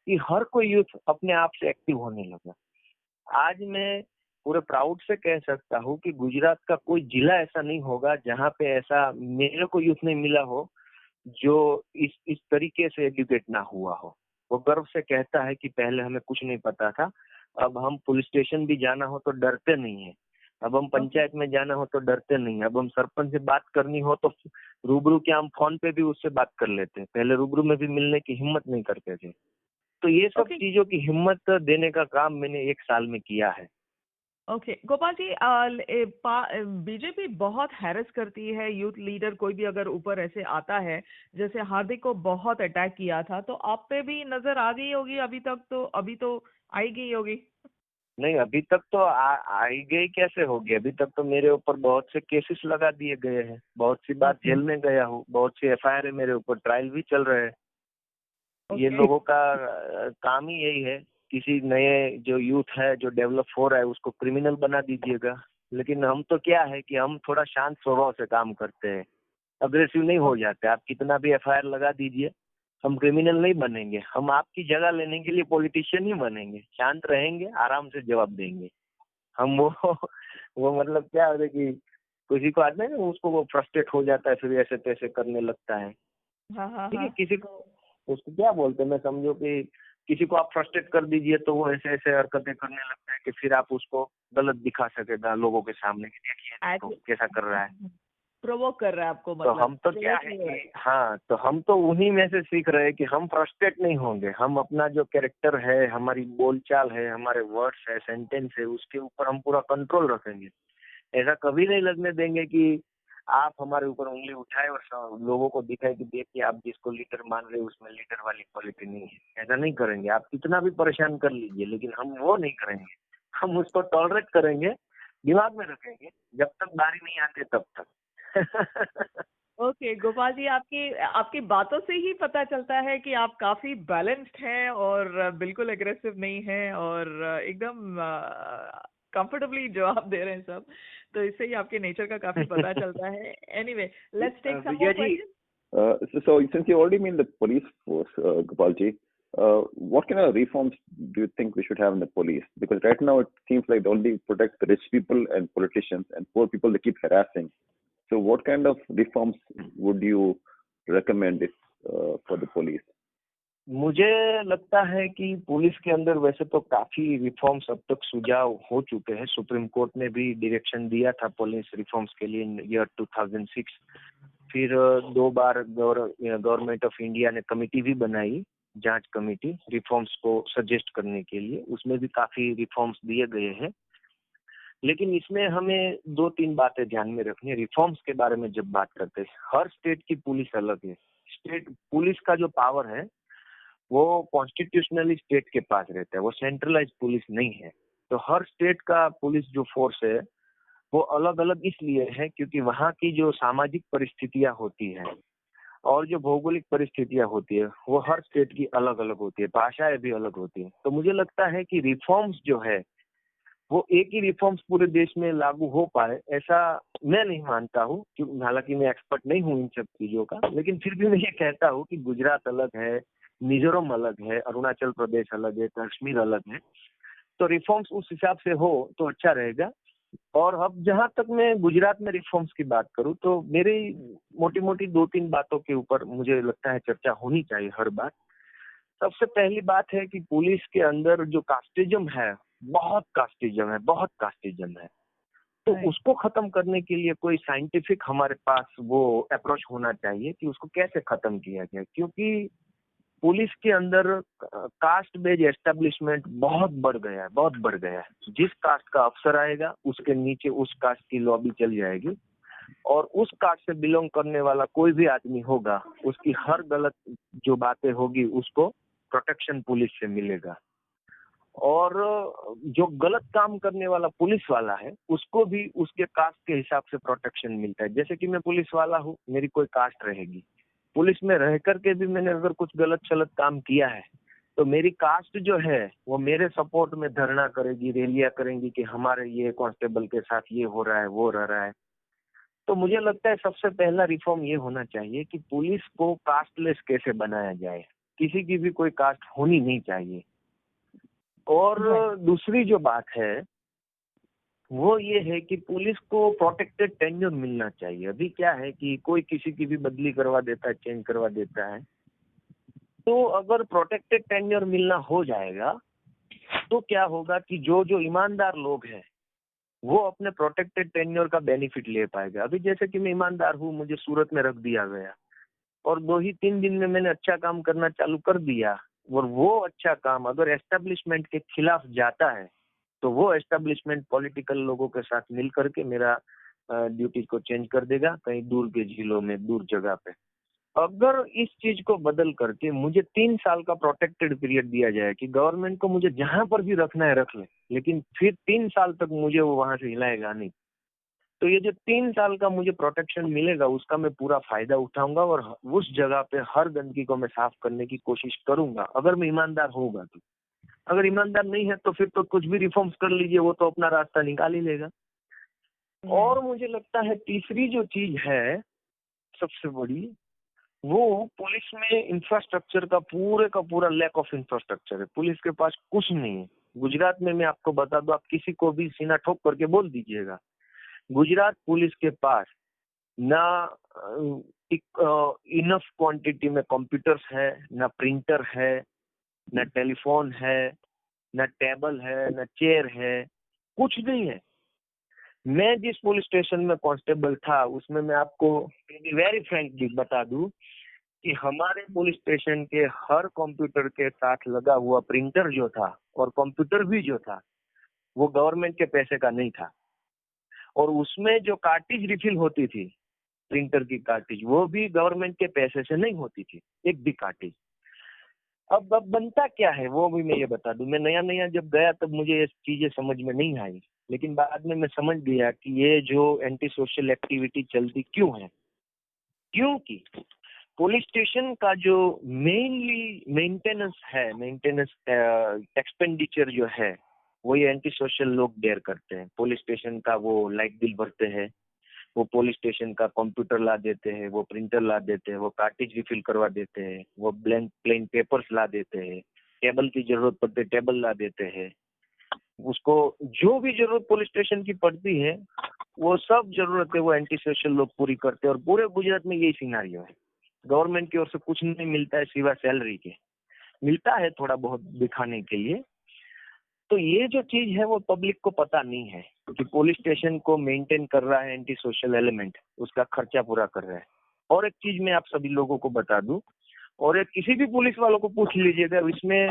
S2: कि हर कोई यूथ अपने आप से एक्टिव होने लगा। आज मैं पूरे प्राउड से कह सकता हूँ कि गुजरात का कोई जिला ऐसा नहीं होगा जहाँ पे ऐसा मेरे को यूथ नहीं मिला हो जो इस तरीके से एजुकेट ना हुआ हो। वो गर्व से कहता है कि पहले हमें कुछ नहीं पता था, अब हम पुलिस स्टेशन भी जाना हो तो डरते नहीं है, अब हम पंचायत में जाना हो तो डरते नहीं है, अब हम सरपंच से बात करनी हो तो रूबरू क्या हम फोन पे भी उससे बात कर लेते हैं, पहले रूबरू में भी मिलने की हिम्मत नहीं करते थे। तो ये सब चीजों की हिम्मत देने का काम मैंने 1 साल में किया है।
S1: ओके गोपाल जी, बीजेपी बहुत हैरेस करती है यूथ लीडर, कोई भी अगर ऊपर ऐसे आता है, जैसे हार्दिक को बहुत अटैक किया था, तो आप पे भी नजर आ गई होगी अभी तक, तो अभी तो आई गई होगी।
S2: नहीं, अभी तक तो आई गई कैसे होगी, अभी तक तो मेरे ऊपर बहुत से केसेस लगा दिए गए हैं, बहुत सी बार जेल में गया हूँ, बहुत सी एफआईआर है मेरे ऊपर, ट्रायल भी चल रहे हैं। ये लोगों का काम ही यही है, किसी नए जो यूथ है जो डेवलप हो रहा है उसको क्रिमिनल बना दीजिएगा। लेकिन हम तो क्या है कि हम थोड़ा शांत स्वभाव से काम करते हैं, अग्रेसिव नहीं हो जाते। आप कितना भी एफआईआर लगा दीजिए, हम क्रिमिनल नहीं बनेंगे, हम आपकी जगह लेने के लिए पॉलिटिशियन ही बनेंगे, शांत रहेंगे, आराम से जवाब देंगे। हम वो मतलब क्या है कि किसी को आदमी ना उसको वो फ्रस्ट्रेट हो जाता है, फिर ऐसे तैसे करने लगता है। ठीक है, किसी को उसको क्या बोलते हैं, मैं समझो कि किसी को आप फ्रस्ट्रेट कर दीजिए तो वो ऐसे ऐसे हरकतें करने लगता है कि फिर आप उसको गलत दिखा सकेगा लोगों के सामने कि देखिए तो कैसा कर रहा है,
S1: प्रोवोक कर रहा है आपको, मतलब।
S2: तो हम तो क्या है कि हाँ, तो हम तो उन्हीं में से सीख रहे हैं कि हम फ्रस्ट्रेट नहीं होंगे, हम अपना जो कैरेक्टर है, हमारी बोलचाल है, हमारे वर्ड्स है, सेंटेंस है, उसके ऊपर हम पूरा कंट्रोल रखेंगे। ऐसा कभी नहीं लगने देंगे कि आप हमारे ऊपर उंगली उठाए और लोगों को दिखाए कि देखिए आप जिसको लीडर मान रहे हो उसमें लीडर वाली क्वालिटी नहीं है। ऐसा नहीं करेंगे, आप कितना भी परेशान कर लीजिए, लेकिन हम वो नहीं करेंगे, हम उसको टॉलरेट करेंगे, दिमाग में रखेंगे, जब तक बारी नहीं आते तब तक।
S1: ओके गोपाल जी, आपकी बातों से ही पता चलता है कि आप काफी बैलेंस्ड हैं और बिल्कुल एग्रेसिव नहीं हैं और एकदम कंफर्टेबली जवाब दे रहे हैं सब, तो इससे ही आपके नेचर का काफी पता चलता है। Anyway, let's take some more question.
S3: So since you already mean the police force, Gopalji, what kind of reforms do you think we should have in the police? Because right now it seems like they only protect the rich people and politicians, and poor people they keep harassing. So what kind of reforms would you recommend for the police?
S2: मुझे लगता है कि police के अंदर वैसे तो काफी reforms अब तक सुझाव हो चुके हैं। सुप्रीम कोर्ट ने भी डायरेक्शन दिया था पुलिस रिफॉर्म्स के लिए ईयर 2006। फिर 2 बार गवर्नमेंट ऑफ इंडिया ने कमेटी भी बनाई, जांच कमेटी, रिफॉर्म्स को सजेस्ट करने के लिए, उसमें भी काफी रिफॉर्म्स दिए गए हैं। लेकिन इसमें हमें 2-3 बातें ध्यान में रखनी है। रिफॉर्म्स के बारे में जब बात करते हैं, हर स्टेट की पुलिस अलग है। स्टेट पुलिस का जो पावर है वो कॉन्स्टिट्यूशनली स्टेट के पास रहता है, वो सेंट्रलाइज पुलिस नहीं है। तो हर स्टेट का पुलिस जो फोर्स है वो अलग अलग इसलिए है क्योंकि वहाँ की जो सामाजिक परिस्थितियां होती है और जो भौगोलिक परिस्थितियां होती है वो हर स्टेट की अलग अलग होती है, भाषाएं भी अलग होती है। तो मुझे लगता है कि रिफॉर्म्स जो है वो एक ही रिफॉर्म्स पूरे देश में लागू हो पाए ऐसा मैं नहीं मानता हूँ, क्योंकि हालांकि मैं एक्सपर्ट नहीं हूँ इन सब चीजों का, लेकिन फिर भी मैं ये कहता हूँ कि गुजरात अलग है, मिजोरम अलग है, अरुणाचल प्रदेश अलग है, कश्मीर अलग है। तो रिफॉर्म्स उस हिसाब से हो तो अच्छा रहेगा। और अब जहां तक मैं गुजरात में रिफॉर्म्स की बात करूं तो मेरी मोटी मोटी 2-3 बातों के ऊपर मुझे लगता है चर्चा होनी चाहिए हर बार। सबसे पहली बात है कि पुलिस के अंदर जो कास्टिज्म है, बहुत कास्टिज्म है, तो उसको खत्म करने के लिए कोई साइंटिफिक हमारे पास वो अप्रोच होना चाहिए कि उसको कैसे खत्म किया जाए। क्योंकि पुलिस के अंदर कास्ट बेस्ड एस्टेब्लिशमेंट बहुत बढ़ गया है। जिस कास्ट का अफसर आएगा उसके नीचे उस कास्ट की लॉबी चल जाएगी और उस कास्ट से बिलोंग करने वाला कोई भी आदमी होगा, उसकी हर गलत जो बातें होगी उसको प्रोटेक्शन पुलिस से मिलेगा। और जो गलत काम करने वाला पुलिस वाला है उसको भी उसके कास्ट के हिसाब से प्रोटेक्शन मिलता है। जैसे कि मैं पुलिस वाला हूँ, मेरी कोई कास्ट रहेगी, पुलिस में रह करके भी मैंने अगर कुछ गलत सलत काम किया है तो मेरी कास्ट जो है वो मेरे सपोर्ट में धरना करेगी, रैलियां करेंगी कि हमारे ये कांस्टेबल के साथ ये हो रहा है, वो रह रहा है। तो मुझे लगता है सबसे पहला रिफॉर्म ये होना चाहिए कि पुलिस को कास्टलेस कैसे बनाया जाए, किसी की भी कोई कास्ट होनी नहीं चाहिए। और दूसरी जो बात है वो ये है कि पुलिस को प्रोटेक्टेड टेन्योर मिलना चाहिए। अभी क्या है कि कोई किसी की भी बदली करवा देता है, चेंज करवा देता है, तो अगर प्रोटेक्टेड टेन्योर मिलना हो जाएगा तो क्या होगा कि जो जो ईमानदार लोग हैं वो अपने प्रोटेक्टेड टेन्योर का बेनिफिट ले पाएगा। अभी जैसे कि मैं ईमानदार हूँ, मुझे सूरत में रख दिया गया और 2 ही 3 दिन में मैंने अच्छा काम करना चालू कर दिया, और वो अच्छा काम अगर एस्टेब्लिशमेंट के खिलाफ जाता है तो वो एस्टेब्लिशमेंट पॉलिटिकल लोगों के साथ मिल करके मेरा ड्यूटी को चेंज कर देगा कहीं दूर के जिलों में, दूर जगह पे। अगर इस चीज को बदल करके मुझे 3 साल का प्रोटेक्टेड पीरियड दिया जाए कि गवर्नमेंट को मुझे जहां पर भी रखना है रख ले, लेकिन फिर 3 साल तक मुझे वो वहां से हिलाएगा नहीं, तो ये जो 3 साल का मुझे प्रोटेक्शन मिलेगा उसका मैं पूरा फायदा उठाऊंगा और उस जगह पे हर गंदगी को मैं साफ करने की कोशिश करूंगा, अगर मैं ईमानदार होगा तो। अगर ईमानदार नहीं है तो फिर तो कुछ भी रिफॉर्म्स कर लीजिए, वो तो अपना रास्ता निकाल ही लेगा। और मुझे लगता है तीसरी जो चीज है सबसे बड़ी, वो पुलिस में इंफ्रास्ट्रक्चर का पूरा लैक ऑफ इंफ्रास्ट्रक्चर है। पुलिस के पास कुछ नहीं है। गुजरात में मैं आपको बता दूं, आप किसी को भी सीना ठोक करके बोल दीजिएगा, गुजरात पुलिस के पास ना इनफ क्वांटिटी में कंप्यूटर्स है, ना प्रिंटर है, ना टेलीफोन है, ना टेबल है, ना चेयर है, कुछ नहीं है। मैं जिस पुलिस स्टेशन में कांस्टेबल था उसमें मैं आपको वेरी फ्रैंकली बता दूं कि हमारे पुलिस स्टेशन के हर कंप्यूटर के साथ लगा हुआ प्रिंटर जो था और कंप्यूटर भी जो था वो गवर्नमेंट के पैसे का नहीं था, और उसमें जो कार्टिज रिफिल होती थी प्रिंटर की कार्टिज, वो भी गवर्नमेंट के पैसे से नहीं होती थी, एक भी कार्टिज। अब बनता क्या है वो भी मैं ये बता दूं। मैं नया जब गया तब मुझे ये चीजें समझ में नहीं आई, लेकिन बाद में मैं समझ गया कि ये जो एंटी सोशल एक्टिविटी चलती क्यों है। क्योंकि पुलिस स्टेशन का जो मेनली मेंटेनेंस एक्सपेंडिचर जो है वो ये एंटी सोशल लोग बेयर करते हैं। पुलिस स्टेशन का वो लाइट बिल भरते हैं, वो पुलिस स्टेशन का कंप्यूटर ला देते हैं, वो प्रिंटर ला देते हैं, वो कार्टिज रिफिल करवा देते हैं, वो ब्लैंक प्लेन पेपर्स ला देते हैं, टेबल की जरूरत पड़ती टेबल ला देते हैं। उसको जो भी जरूरत पुलिस स्टेशन की पड़ती है वो सब जरूरत है वो एंटी सोशल लोग पूरी करते हैं। और पूरे गुजरात में यही सिनारियो है। गवर्नमेंट की ओर से कुछ नहीं मिलता है सिवा सैलरी के, मिलता है थोड़ा बहुत दिखाने के लिए। तो ये जो चीज है वो पब्लिक को पता नहीं है कि पुलिस स्टेशन को मेंटेन कर रहा है एंटी सोशल एलिमेंट, उसका खर्चा पूरा कर रहा है। और एक चीज मैं आप सभी लोगों को बता दूं, और एक किसी भी पुलिस वालों को पूछ लीजिएगा, इसमें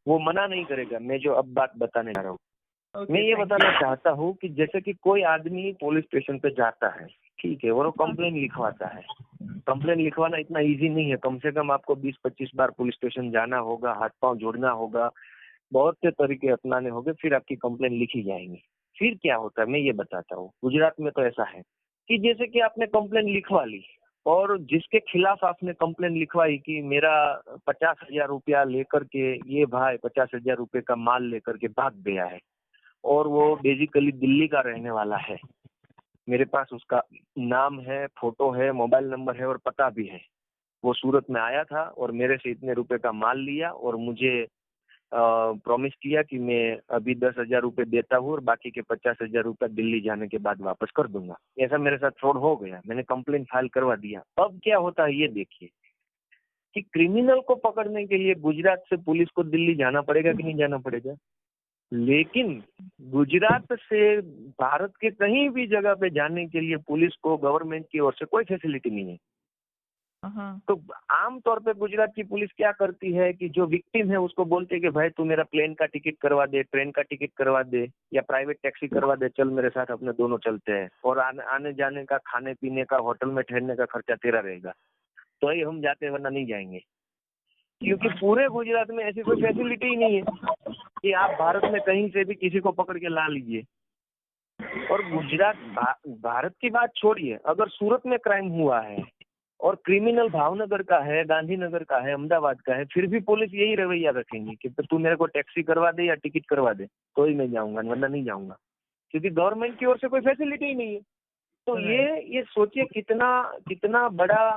S2: वो मना नहीं करेगा मैं जो अब बात बताने जा रहा हूँ। मैं ये बताना चाहता हूँ कि जैसे कि कोई आदमी पुलिस स्टेशन पे जाता है, ठीक है, वो कंप्लेन लिखवाता है। कंप्लेन लिखवाना इतना इजी नहीं है, कम से कम आपको 20-25 बार पुलिस स्टेशन जाना होगा, हाथ पांव जोड़ना होगा, बहुत से तरीके अपनाने होंगे, फिर आपकी कंप्लेन लिखी जाएंगी। फिर क्या होता है मैं ये बताता हूँ। गुजरात में तो ऐसा है कि जैसे कि आपने कंप्लेन लिखवा ली और जिसके खिलाफ आपने कंप्लेन लिखवाई कि मेरा 50,000 रुपया लेकर के ये भाई 50,000 रुपये का माल लेकर के भाग गया है और वो बेसिकली दिल्ली का रहने वाला है, मेरे पास उसका नाम है, फोटो है, मोबाइल नंबर है और पता भी है। वो सूरत में आया था और मेरे से इतने रुपए का माल लिया और मुझे प्रॉमिस किया कि मैं अभी 10,000 रुपये देता हूँ और बाकी के 50,000 रुपये दिल्ली जाने के बाद वापस कर दूंगा। ऐसा मेरे साथ फ्रॉड हो गया, मैंने कंप्लेन फाइल करवा दिया। अब क्या होता है ये देखिए कि क्रिमिनल को पकड़ने के लिए गुजरात से पुलिस को दिल्ली जाना पड़ेगा कि नहीं जाना पड़ेगा। लेकिन गुजरात से भारत के कहीं भी जगह पे जाने के लिए पुलिस को गवर्नमेंट की ओर से कोई फैसिलिटी नहीं है। तो आमतौर पे गुजरात की पुलिस क्या करती है कि जो विक्टिम है उसको बोलते हैं कि भाई तू मेरा प्लेन का टिकट करवा दे, ट्रेन का टिकट करवा दे या प्राइवेट टैक्सी करवा दे, चल मेरे साथ, अपने दोनों चलते हैं और आने जाने का, खाने पीने का, होटल में ठहरने का खर्चा तेरा रहेगा, तो ही हम जाते हैं वरना नहीं जाएंगे। क्योंकि पूरे गुजरात में ऐसी कोई फैसिलिटी ही नहीं है कि आप भारत में कहीं से भी किसी को पकड़ के ला लीजिए। और गुजरात भारत की बात छोड़िए, अगर सूरत में क्राइम हुआ है और क्रिमिनल भावनगर का है, गांधीनगर का है, अहमदाबाद का है, फिर भी पुलिस यही रवैया रखेंगी कि तू मेरे को टैक्सी करवा दे या टिकट करवा दे तो ही मैं जाऊंगा वरना नहीं जाऊंगा, क्योंकि गवर्नमेंट की ओर से कोई फैसिलिटी ही नहीं है। तो ये सोचिए कितना बड़ा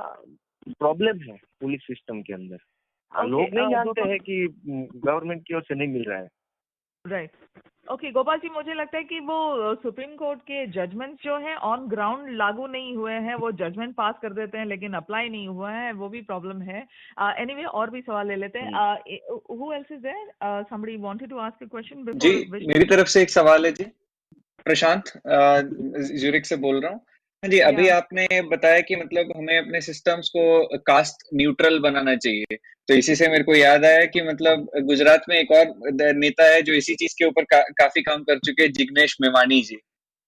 S2: प्रॉब्लम है पुलिस सिस्टम के अंदर। लोग नहीं जानते हैं कि गवर्नमेंट की ओर से नहीं मिल रहा है।
S1: राइट। ओके गोपाल जी, मुझे लगता है कि वो सुप्रीम कोर्ट के जजमेंट्स जो हैं ऑन ग्राउंड लागू नहीं हुए हैं। वो जजमेंट पास कर देते हैं लेकिन अप्लाई नहीं हुआ है, वो भी प्रॉब्लम है। एनीवे और भी सवाल ले लेते हैं। Who else is there? Somebody wanted to ask a question
S4: जी,
S1: बिफोर
S4: मेरी तरफ से एक सवाल है जी। प्रशांत ज्यूरिक से बोल रहा हूँ। हाँ जी, अभी
S1: या
S4: आपने बताया कि मतलब हमें अपने सिस्टम्स को कास्ट न्यूट्रल बनाना चाहिए। तो इसी से मेरे को याद आया कि मतलब गुजरात में एक और नेता है जो इसी चीज के ऊपर काफी काम कर चुके हैं, जिग्नेश मेवानी जी।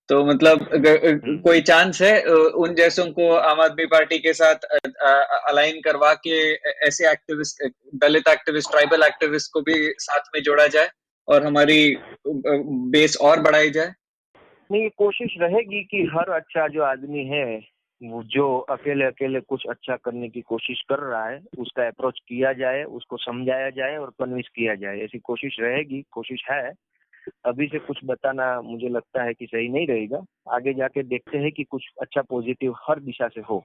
S4: तो मतलब कोई चांस है उन जैसों को आम आदमी पार्टी के साथ अलाइन करवा के ऐसे एक्टिविस्ट, दलित एक्टिविस्ट, ट्राइबल एक्टिविस्ट को भी साथ में जोड़ा जाए और हमारी बेस और बढ़ाई जाए?
S2: नहीं, ये कोशिश रहेगी कि हर अच्छा जो आदमी है, वो जो अकेले अकेले कुछ अच्छा करने की कोशिश कर रहा है, उसका अप्रोच किया जाए, उसको समझाया जाए और कन्विंस किया जाए। ऐसी कोशिश रहेगी, कोशिश है। अभी से कुछ बताना मुझे लगता है कि सही नहीं रहेगा। आगे जाके देखते हैं कि कुछ अच्छा पॉजिटिव हर दिशा से हो।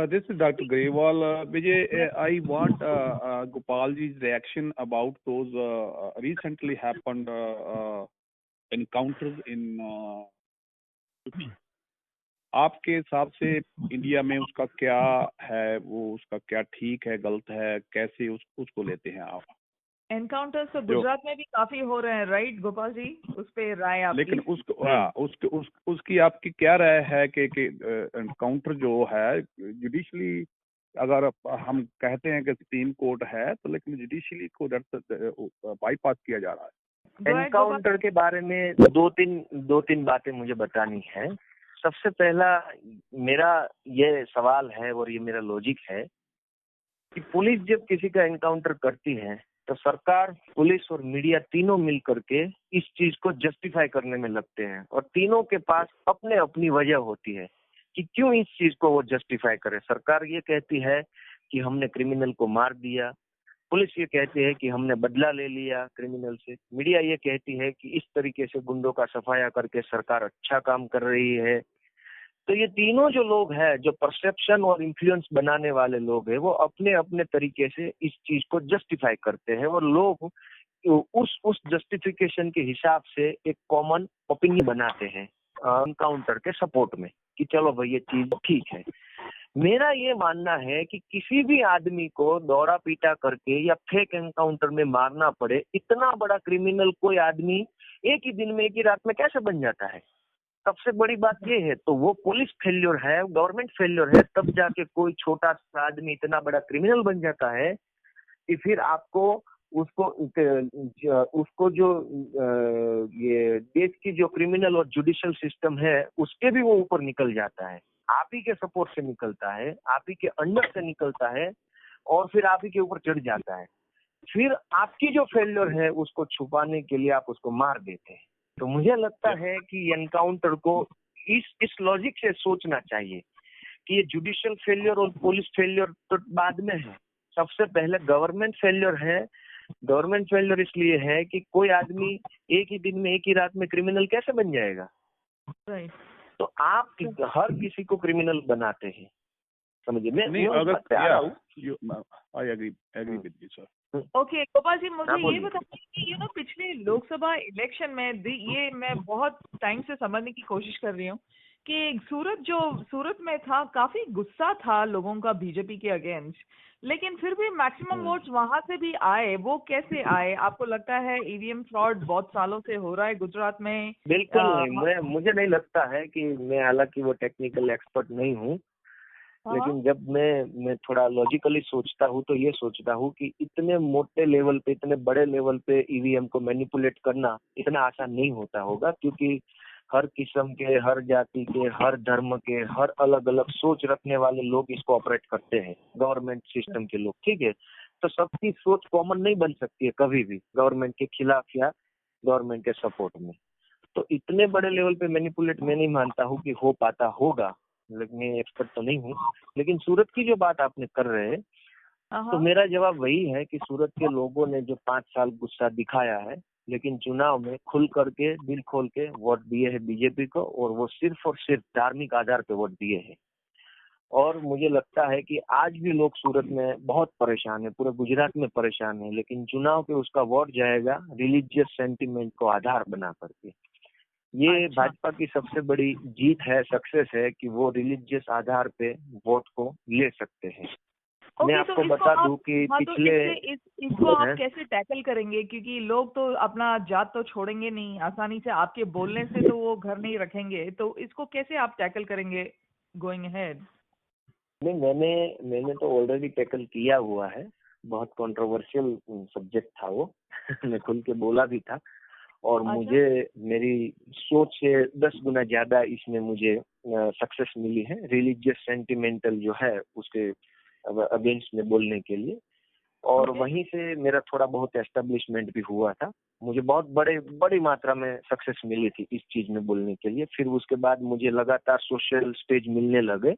S3: This is Dr. Grewal. Vijay, I want Gopalji's reaction about those recently happened encounters in UP. आपके हिसाब से इंडिया में उसका क्या है, वो उसका क्या ठीक है, गलत है, कैसे उसको लेते हैं आप?
S1: एनकाउंटर्स तो गुजरात में भी काफी हो रहे हैं, राइट गोपाल जी? उस पे राय आपकी?
S3: लेकिन उसकी आपकी क्या राय है कि एनकाउंटर जो है जुडिशली, अगर हम कहते हैं कि सुप्रीम कोर्ट है तो लेकिन जुडिशली को बाईपास किया जा रहा है।
S2: एनकाउंटर के बारे में दो तीन बातें मुझे बतानी है। सबसे पहला मेरा ये सवाल है और ये मेरा लॉजिक है कि पुलिस जब किसी का एनकाउंटर करती है तो सरकार, पुलिस और मीडिया तीनों मिल करके इस चीज को जस्टिफाई करने में लगते हैं और तीनों के पास अपने अपनी वजह होती है कि क्यों इस चीज को वो जस्टिफाई करे। सरकार ये कहती है कि हमने क्रिमिनल को मार दिया, पुलिस ये कहती है कि हमने बदला ले लिया क्रिमिनल से, मीडिया ये कहती है कि इस तरीके से गुंडों का सफाया करके सरकार अच्छा काम कर रही है। तो ये तीनों जो लोग हैं, जो परसेप्शन और इन्फ्लुएंस बनाने वाले लोग हैं, वो अपने अपने तरीके से इस चीज को जस्टिफाई करते हैं और लोग उस जस्टिफिकेशन के हिसाब से एक कॉमन ओपिनियन बनाते हैं एनकाउंटर के सपोर्ट में कि चलो भाई ये चीज ठीक है। मेरा ये मानना है कि किसी भी आदमी को दौरा पीटा करके या फेक एनकाउंटर में मारना पड़े, इतना बड़ा क्रिमिनल कोई आदमी एक ही दिन में, एक ही रात में कैसे बन जाता है? सबसे बड़ी बात ये है। तो वो पुलिस फेल्योर है, गवर्नमेंट फेल्योर है, तब जाके कोई छोटा सा आदमी इतना बड़ा क्रिमिनल बन जाता है कि फिर आपको उसको जो ये देश की जो क्रिमिनल और जुडिशियल सिस्टम है उसके भी वो ऊपर निकल जाता है। आप ही के सपोर्ट से निकलता है, आप ही के अंडर से निकलता है और फिर आप ही के ऊपर चढ़ जाता है। फिर आपकी जो फेल्योर है उसको छुपाने के लिए आप उसको मार देते हैं। तो मुझे लगता है कि एनकाउंटर को इस लॉजिक से सोचना चाहिए कि ये जुडिशियल फेल्योर और पुलिस फेल्योर तो बाद में है, सबसे पहले गवर्नमेंट फेल्योर है। गवर्नमेंट फेल्योर इसलिए है कि कोई आदमी एक ही दिन में, एक ही रात में क्रिमिनल कैसे बन जाएगा?
S1: राइट।
S2: तो आप हर किसी को क्रिमिनल बनाते हैं, समझिए।
S3: नहीं, अगर I agree with you sir.
S1: Okay Gopal ji, मुझे ये
S2: बोलिए।
S1: बताइए कि पिछले लोकसभा इलेक्शन में ये मैं बहुत टाइम से समझने की कोशिश कर रही हूँ कि सूरत में था, काफी गुस्सा था लोगों का बीजेपी के अगेंस्ट, लेकिन फिर भी मैक्सिमम वोट्स वहां से भी आए। वो कैसे आए? आपको लगता है ईवीएम फ्रॉड बहुत सालों से हो रहा है गुजरात में?
S2: बिल्कुल नहीं, मुझे नहीं लगता है कि मैं, हालांकि वो टेक्निकल एक्सपर्ट नहीं हूँ, लेकिन जब मैं थोड़ा लॉजिकली सोचता हूँ तो ये सोचता हूँ कि इतने मोटे लेवल पे, इतने बड़े लेवल पे ईवीएम को मैनिपुलेट करना इतना आसान नहीं होता होगा, क्योंकि हर किस्म के, हर जाति के, हर धर्म के, हर अलग अलग सोच रखने वाले लोग इसको ऑपरेट करते हैं, गवर्नमेंट सिस्टम के लोग, ठीक है। तो सबकी सोच कॉमन नहीं बन सकती है कभी भी गवर्नमेंट के खिलाफ या गवर्नमेंट के सपोर्ट में। तो इतने बड़े लेवल पे मैनिपुलेट मैं नहीं मानता हूँ कि हो पाता होगा, लेकिन मैं एक्सपर्ट तो नहीं हूँ। लेकिन सूरत की जो बात आपने कर रहे हैं, तो मेरा जवाब वही है कि सूरत के लोगों ने जो 5 साल गुस्सा दिखाया है, लेकिन चुनाव में खुल करके, दिल खोल के वोट दिए हैं बीजेपी को, और वो सिर्फ और सिर्फ धार्मिक आधार पे वोट दिए हैं। और मुझे लगता है कि आज भी लोग सूरत में बहुत परेशान है, पूरे गुजरात में परेशान है, लेकिन चुनाव पे उसका वोट जाएगा रिलीजियस सेंटिमेंट को आधार बना करके। ये
S1: अच्छा।
S2: भाजपा की सबसे बड़ी जीत है, सक्सेस है कि वो रिलीजियस आधार पे वोट को ले सकते हैं। मैं
S1: ओके, तो
S2: आपको
S1: इसको
S2: बता
S1: आप
S2: दूं कि
S1: हाँ, तो
S2: पिछले
S1: इसको आप
S2: हैं,
S1: कैसे टैकल करेंगे? क्योंकि लोग तो अपना जात तो छोड़ेंगे नहीं आसानी से, आपके बोलने से तो वो घर नहीं रखेंगे, तो इसको कैसे आप टैकल करेंगे गोइंग अहेड?
S2: नहीं, मैंने तो ऑलरेडी टैकल किया हुआ है। बहुत कंट्रोवर्शियल सब्जेक्ट था वो मैं खुल के बोला भी था, और
S1: अच्छा।
S2: मुझे मेरी सोच से 10 गुना ज्यादा इसमें मुझे सक्सेस मिली है रिलीजियस सेंटिमेंटल जो है उसके अगेंस्ट में बोलने के लिए। और
S1: ओके।
S2: वहीं से मेरा थोड़ा बहुत एस्टेब्लिशमेंट भी हुआ था। मुझे बहुत बड़ी मात्रा में सक्सेस मिली थी इस चीज में बोलने के लिए। फिर उसके बाद मुझे लगातार सोशल स्टेज मिलने लगे,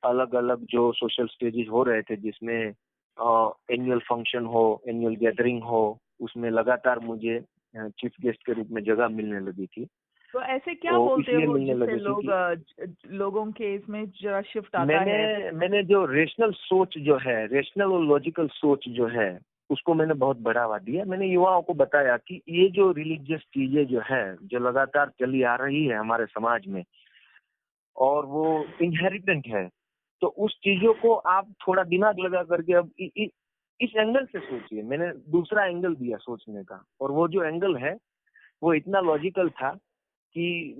S2: अलग अलग जो सोशल स्टेजेस हो रहे थे जिसमें एनुअल फंक्शन हो, एनुअल गैदरिंग हो, उसमें लगातार मुझे चीफ गेस्ट के रूप में जगह मिलने लगी थी।
S1: तो ऐसे क्या
S2: तो
S1: बोलते
S2: इसलिए
S1: हो
S2: मिलने
S1: जिससे
S2: लगी थी कि
S1: लोगों के इसमें जरा शिफ्ट आता है?
S2: मैंने जो रेशनल सोच जो है, रेशनल और लॉजिकल सोच जो है, उसको मैंने बहुत बढ़ावा दिया। मैंने युवाओं को बताया कि ये जो रिलीजियस चीजें जो है, जो लगातार चली आ रही है हमारे समाज में, और वो इनहेरिटेंट है, तो उस चीजों को आप थोड़ा दिमाग लगा करके अब इस एंगल से सोचिए। मैंने दूसरा एंगल दिया सोचने का, और वो जो एंगल है वो इतना लॉजिकल था कि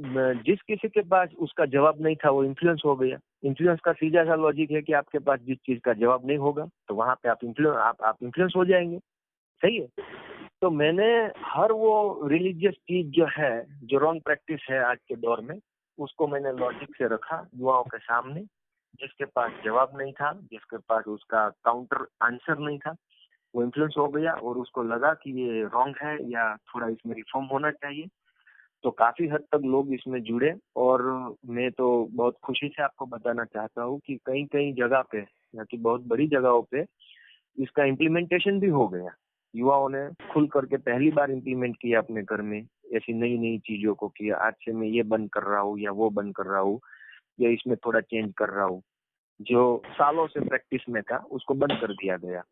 S2: जिस किसी के पास उसका जवाब नहीं था वो इन्फ्लुएंस हो गया। इन्फ्लुएंस का सीधा सा लॉजिक है कि आपके पास जिस चीज का जवाब नहीं होगा तो वहां पे आप इन्फ्लुएंस हो जाएंगे। सही है। तो मैंने हर वो रिलीजियस चीज जो है, जो रॉन्ग प्रैक्टिस है आज के दौर में, उसको मैंने लॉजिक से रखा युवाओं के सामने। जिसके पास जवाब नहीं था, जिसके पास उसका काउंटर आंसर नहीं था, वो इन्फ्लुएंस हो गया और उसको लगा कि ये रॉन्ग है या थोड़ा इसमें रिफॉर्म होना चाहिए। तो काफी हद तक लोग इसमें जुड़े, और मैं तो बहुत खुशी से आपको बताना चाहता हूँ कि कई कई जगह पे, या कि बहुत बड़ी जगहों पे इसका इम्प्लीमेंटेशन भी हो गया। युवाओं ने खुल करके पहली बार इम्प्लीमेंट किया अपने घर में ऐसी नई नई चीजों को, किया आज से मैं ये बंद कर रहा हूँ या वो बंद कर रहा हूँ या इसमें थोड़ा चेंज कर रहा हूँ। जो सालों से प्रैक्टिस में था उसको बंद कर दिया गया।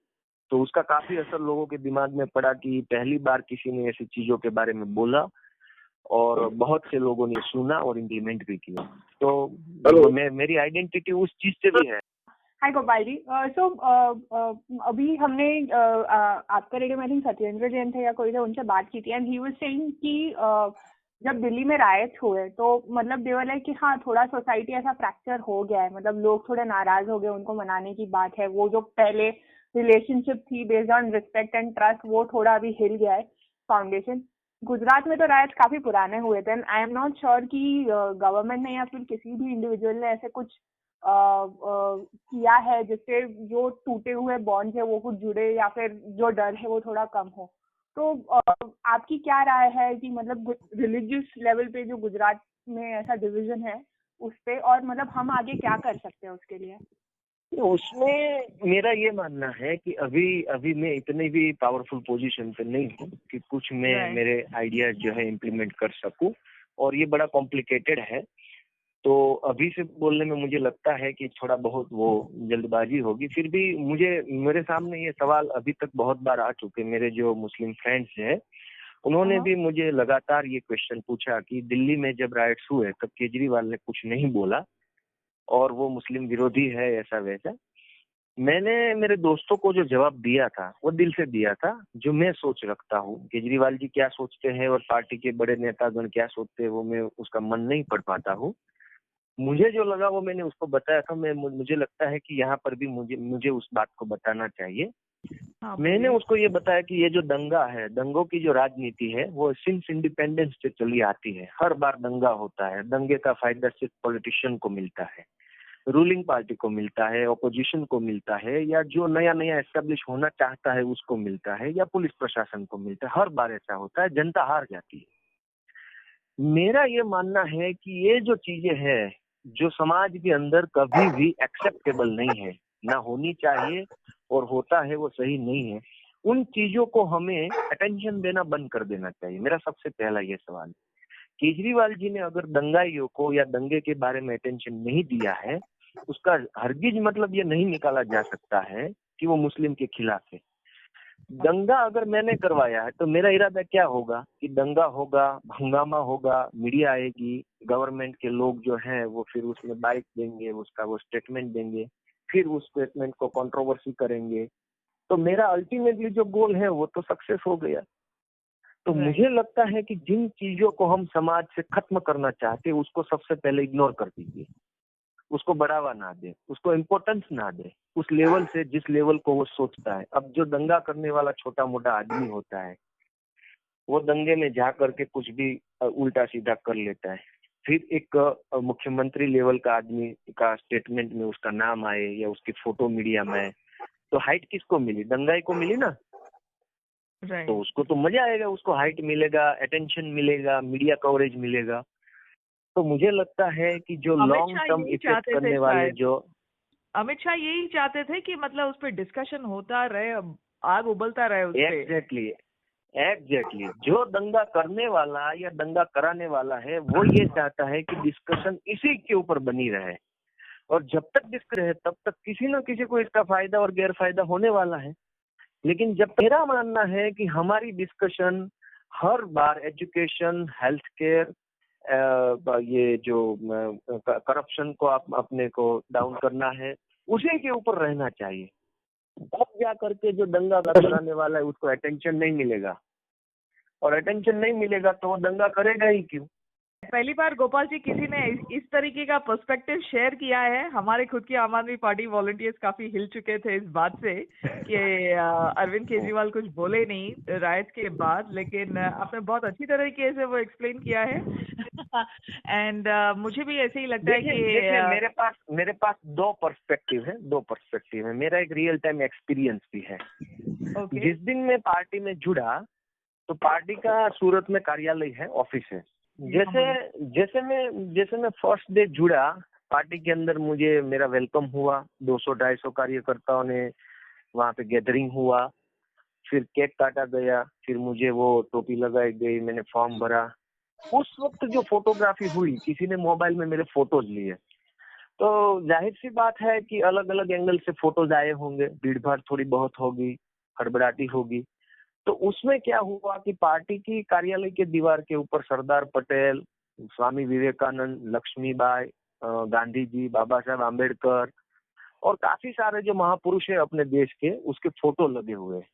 S2: तो उसका काफी असर लोगों के दिमाग में पड़ा कि पहली बार किसी ने ऐसी चीजों के बारे में बोला, और बहुत से लोगों ने सुना और इम्प्लीमेंट भी किया। तो मेरी आइडेंटिटी उस चीज से भी है।
S8: हाय गोपाल जी। अभी हमने आपका रेडियो में आई थिंक सत्येंद्र जैन थे या कोई थे, उनसे बात की थी एंड ही वाज सेइंग कि जब दिल्ली में रायट्स हुए तो मतलब देवर लाइक कि हाँ थोड़ा सोसाइटी ऐसा फ्रैक्चर हो गया है, मतलब लोग थोड़े नाराज हो गए, उनको मनाने की बात है। वो जो पहले रिलेशनशिप थी based on respect and trust, वो थोड़ा अभी हिल गया है फाउंडेशन। गुजरात में तो रायट्स काफी पुराने हुए थे। आई एम नॉट श्योर कि गवर्नमेंट ने या फिर किसी भी इंडिविजुअल ने ऐसे कुछ किया है जिससे जो टूटे हुए बॉन्ड्स है वो कुछ जुड़े, या फिर जो डर है वो थोड़ा कम हो। तो आपकी क्या राय है कि मतलब रिलीजियस लेवल पे जो गुजरात में ऐसा डिवीजन है उस पे, और मतलब हम आगे क्या कर सकते हैं उसके लिए?
S2: उसमें मेरा ये मानना है कि अभी मैं इतनी भी पावरफुल पोजीशन पे नहीं हूँ कि कुछ मैं मेरे आइडियाज जो है इम्प्लीमेंट कर सकूं, और ये बड़ा कॉम्प्लिकेटेड है। तो अभी से बोलने में मुझे लगता है कि थोड़ा बहुत वो जल्दबाजी होगी। फिर भी मेरे सामने ये सवाल अभी तक बहुत बार आ चुके। मेरे जो मुस्लिम फ्रेंड्स हैं उन्होंने भी मुझे लगातार ये क्वेश्चन पूछा कि दिल्ली में जब राइट्स हुए तब केजरीवाल ने कुछ नहीं बोला और वो मुस्लिम विरोधी है ऐसा वैसा। मैंने मेरे दोस्तों को जो जवाब दिया था वो दिल से दिया था, जो मैं सोच रखता हूँ। केजरीवाल जी क्या सोचते हैं और पार्टी के बड़े नेतागण क्या सोचते हैं वो मैं उसका मन नहीं पढ़ पाता हूँ। मुझे जो लगा वो मैंने उसको बताया था। मुझे लगता है कि यहाँ पर भी मुझे उस बात को बताना चाहिए। मैंने उसको ये बताया कि ये जो दंगा है, दंगों की जो राजनीति है वो सिंस इंडिपेंडेंस से चली आती है। हर बार दंगा होता है, दंगे का फायदा सिर्फ पॉलिटिशियन को मिलता है, रूलिंग पार्टी को मिलता है, ऑपोजिशन को मिलता है, या जो नया नया एस्टेब्लिश होना चाहता है उसको मिलता है, या पुलिस प्रशासन को मिलता है। हर बार ऐसा होता है, जनता हार जाती है। मेरा ये मानना है कि ये जो चीजें हैं जो समाज के अंदर कभी भी एक्सेप्टेबल नहीं है, ना होनी चाहिए, और होता है वो सही नहीं है, उन चीजों को हमें अटेंशन देना बंद कर देना चाहिए। मेरा सबसे पहला ये सवाल। केजरीवाल जी ने अगर दंगाइयों को या दंगे के बारे में अटेंशन नहीं दिया है उसका हरगिज मतलब ये नहीं निकाला जा सकता है कि वो मुस्लिम के खिलाफ है। दंगा अगर मैंने करवाया है तो मेरा इरादा क्या होगा कि दंगा होगा, हंगामा होगा, मीडिया आएगी, गवर्नमेंट के लोग जो हैं वो फिर उसमें बाइट देंगे, उसका वो स्टेटमेंट देंगे, फिर उस स्टेटमेंट को कंट्रोवर्सी करेंगे। तो मेरा अल्टीमेटली जो गोल है वो तो सक्सेस हो गया। तो मुझे लगता है कि जिन चीजों को हम समाज से खत्म करना चाहते हैं उसको सबसे पहले इग्नोर कर दीजिए, उसको बढ़ावा ना दे, उसको इम्पोर्टेंस ना दे उस लेवल से जिस लेवल को वो सोचता है। अब जो दंगा करने वाला छोटा मोटा आदमी होता है वो दंगे में जा करके कुछ भी उल्टा सीधा कर लेता है, फिर एक मुख्यमंत्री लेवल का आदमी का स्टेटमेंट में उसका नाम आए या उसकी फोटो मीडिया में आए तो हाइट किसको मिली? दंगाई को मिली ना। तो उसको तो मजा आएगा, उसको हाइट मिलेगा, अटेंशन मिलेगा, मीडिया कवरेज मिलेगा। तो मुझे लगता है कि जो लॉन्ग टर्म इफेक्ट करने वाले जो
S1: अमित शाह यही चाहते थे कि मतलब उस पर डिस्कशन होता रहे, आग उबलता रहे उस पे।
S2: एग्जैक्टली जो दंगा करने वाला या दंगा कराने वाला है वो ये चाहता है कि डिस्कशन इसी के ऊपर बनी रहे, और जब तक डिस्कशन है तब तक किसी न किसी को इसका फायदा और गैर फायदा होने वाला है। लेकिन जब मेरा मानना है कि हमारी डिस्कशन हर बार एजुकेशन, हेल्थ केयर, ये जो करप्शन को अपने को डाउन करना है उसी के ऊपर रहना चाहिए। अब जा करके जो दंगा कराने वाला है उसको अटेंशन नहीं मिलेगा, और अटेंशन नहीं मिलेगा तो वो दंगा करेगा ही क्यों।
S1: पहली बार गोपाल जी किसी ने इस तरीके का पर्सपेक्टिव शेयर किया है। हमारे खुद की आम आदमी पार्टी वॉलंटियर्स काफी हिल चुके थे इस बात से कि अरविंद केजरीवाल कुछ बोले नहीं राइट के बाद, लेकिन आपने बहुत अच्छी तरीके से वो एक्सप्लेन किया है। एंड मुझे भी ऐसे ही लगता है कि
S2: मेरे पास दो पर्सपेक्टिव है। मेरा एक रियल टाइम एक्सपीरियंस भी है। जिस दिन मैं पार्टी में जुड़ा तो पार्टी का सूरत में कार्यालय है, ऑफिस है। जैसे मैं फर्स्ट डे जुड़ा पार्टी के अंदर, मुझे मेरा वेलकम हुआ, 200-250 कार्यकर्ताओं ने वहाँ पे गैदरिंग हुआ, फिर केक काटा गया, फिर मुझे वो टोपी लगाई गई, मैंने फॉर्म भरा। उस वक्त जो फोटोग्राफी हुई, किसी ने मोबाइल में मेरे फोटोज लिए, तो जाहिर सी बात है कि अलग अलग एंगल से फोटोज आए होंगे, भीड़ भाड़ थोड़ी बहुत होगी, हड़बड़ाहटी होगी। तो उसमें क्या हुआ कि पार्टी की कार्यालय के दीवार के ऊपर सरदार पटेल, स्वामी विवेकानंद, लक्ष्मीबाई, गांधी जी, बाबा साहब आम्बेडकर और काफी सारे जो महापुरुष है अपने देश के, उसके फोटो लगे हुए हैं।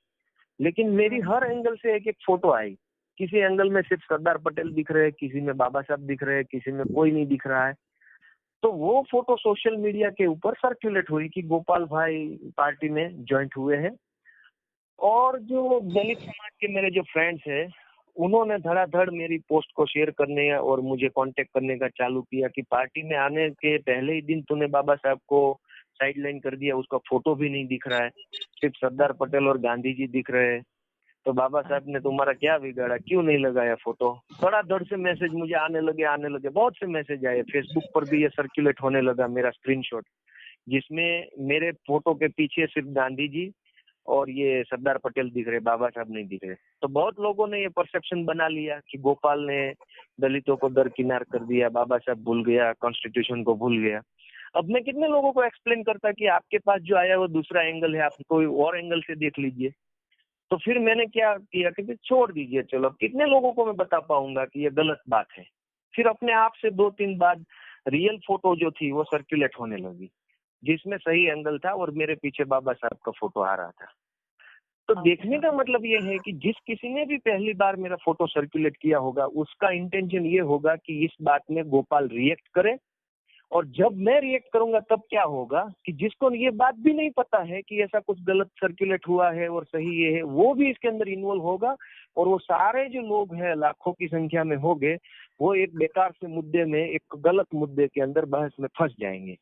S2: लेकिन मेरी हर एंगल से एक एक फोटो आई। किसी एंगल में सिर्फ सरदार पटेल दिख रहे हैं, किसी में बाबा साहब दिख रहे हैं, किसी में कोई नहीं दिख रहा है। तो वो फोटो सोशल मीडिया के ऊपर सर्कुलेट हुई कि गोपाल भाई पार्टी में ज्वाइंट हुए हैं। और जो दलित समाज के मेरे जो फ्रेंड्स हैं उन्होंने धड़ाधड़ मेरी पोस्ट को शेयर करने और मुझे कांटेक्ट करने का चालू किया कि पार्टी में आने के पहले ही दिन तूने बाबा साहब को साइडलाइन कर दिया, उसका फोटो भी नहीं दिख रहा है, सिर्फ सरदार पटेल और गांधी जी दिख रहे हैं। तो बाबा साहब ने तुम्हारा क्या बिगाड़ा, क्यों नहीं लगाया फोटो? धड़ाधड़ से मैसेज मुझे आने लगे, बहुत से मैसेज आए। फेसबुक पर भी ये सर्कुलेट होने लगा मेरा स्क्रीनशॉट, जिसमें मेरे फोटो के पीछे सिर्फ गांधी जी और ये सरदार पटेल दिख रहे, बाबा साहब नहीं दिख रहे। तो बहुत लोगों ने ये परसेप्शन बना लिया कि गोपाल ने दलितों को दरकिनार कर दिया, बाबा साहब भूल गया, कॉन्स्टिट्यूशन को भूल गया। अब मैं कितने लोगों को एक्सप्लेन करता कि आपके पास जो आया वो दूसरा एंगल है, आप कोई और एंगल से देख लीजिए। तो फिर मैंने क्या किया कि छोड़ दीजिए, चलो कितने लोगों को मैं बता पाऊंगा कि ये गलत बात है। फिर अपने आप से 2-3 बाद रियल फोटो जो थी वो सर्कुलेट होने लगी, जिसमें सही एंगल था और मेरे पीछे बाबा साहब का फोटो आ रहा था। तो देखने का मतलब ये है कि जिस किसी ने भी पहली बार मेरा फोटो सर्कुलेट किया होगा उसका इंटेंशन ये होगा कि इस बात में गोपाल रिएक्ट करे, और जब मैं रिएक्ट करूंगा तब क्या होगा कि जिसको ये बात भी नहीं पता है कि ऐसा कुछ गलत सर्कुलेट हुआ है और सही ये है, वो भी इसके अंदर इन्वॉल्व होगा, और वो सारे जो लोग हैं लाखों की संख्या में होंगे, वो एक बेकार से मुद्दे में, एक गलत मुद्दे के अंदर बहस में फंस जाएंगे।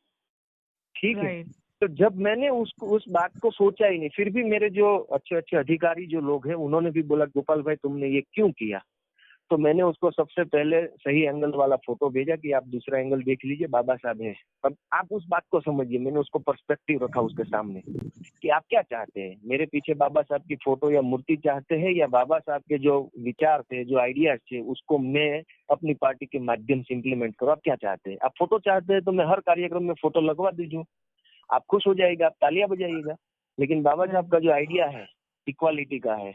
S2: ठीक है। तो जब मैंने उस बात को सोचा ही नहीं, फिर भी मेरे जो अच्छे अच्छे अधिकारी जो लोग हैं उन्होंने भी बोला गोपाल भाई तुमने ये क्यों किया? तो मैंने उसको सबसे पहले सही एंगल वाला फोटो भेजा कि आप दूसरा एंगल देख लीजिए, बाबा साहब है। अब आप उस बात को समझिए, मैंने उसको पर्सपेक्टिव रखा उसके सामने कि आप क्या चाहते हैं, मेरे पीछे बाबा साहब की फोटो या मूर्ति चाहते हैं, या बाबा साहब के जो विचार थे, जो आइडियाज थे, उसको मैं अपनी पार्टी के माध्यम से इम्प्लीमेंट करूँ। आप क्या चाहते हैं? आप फोटो चाहते हैं तो मैं हर कार्यक्रम में फोटो लगवा दीजिए, आप खुश हो जाएगा, आप तालियां बजाइएगा। लेकिन बाबा साहब का जो आइडिया है इक्वालिटी का है,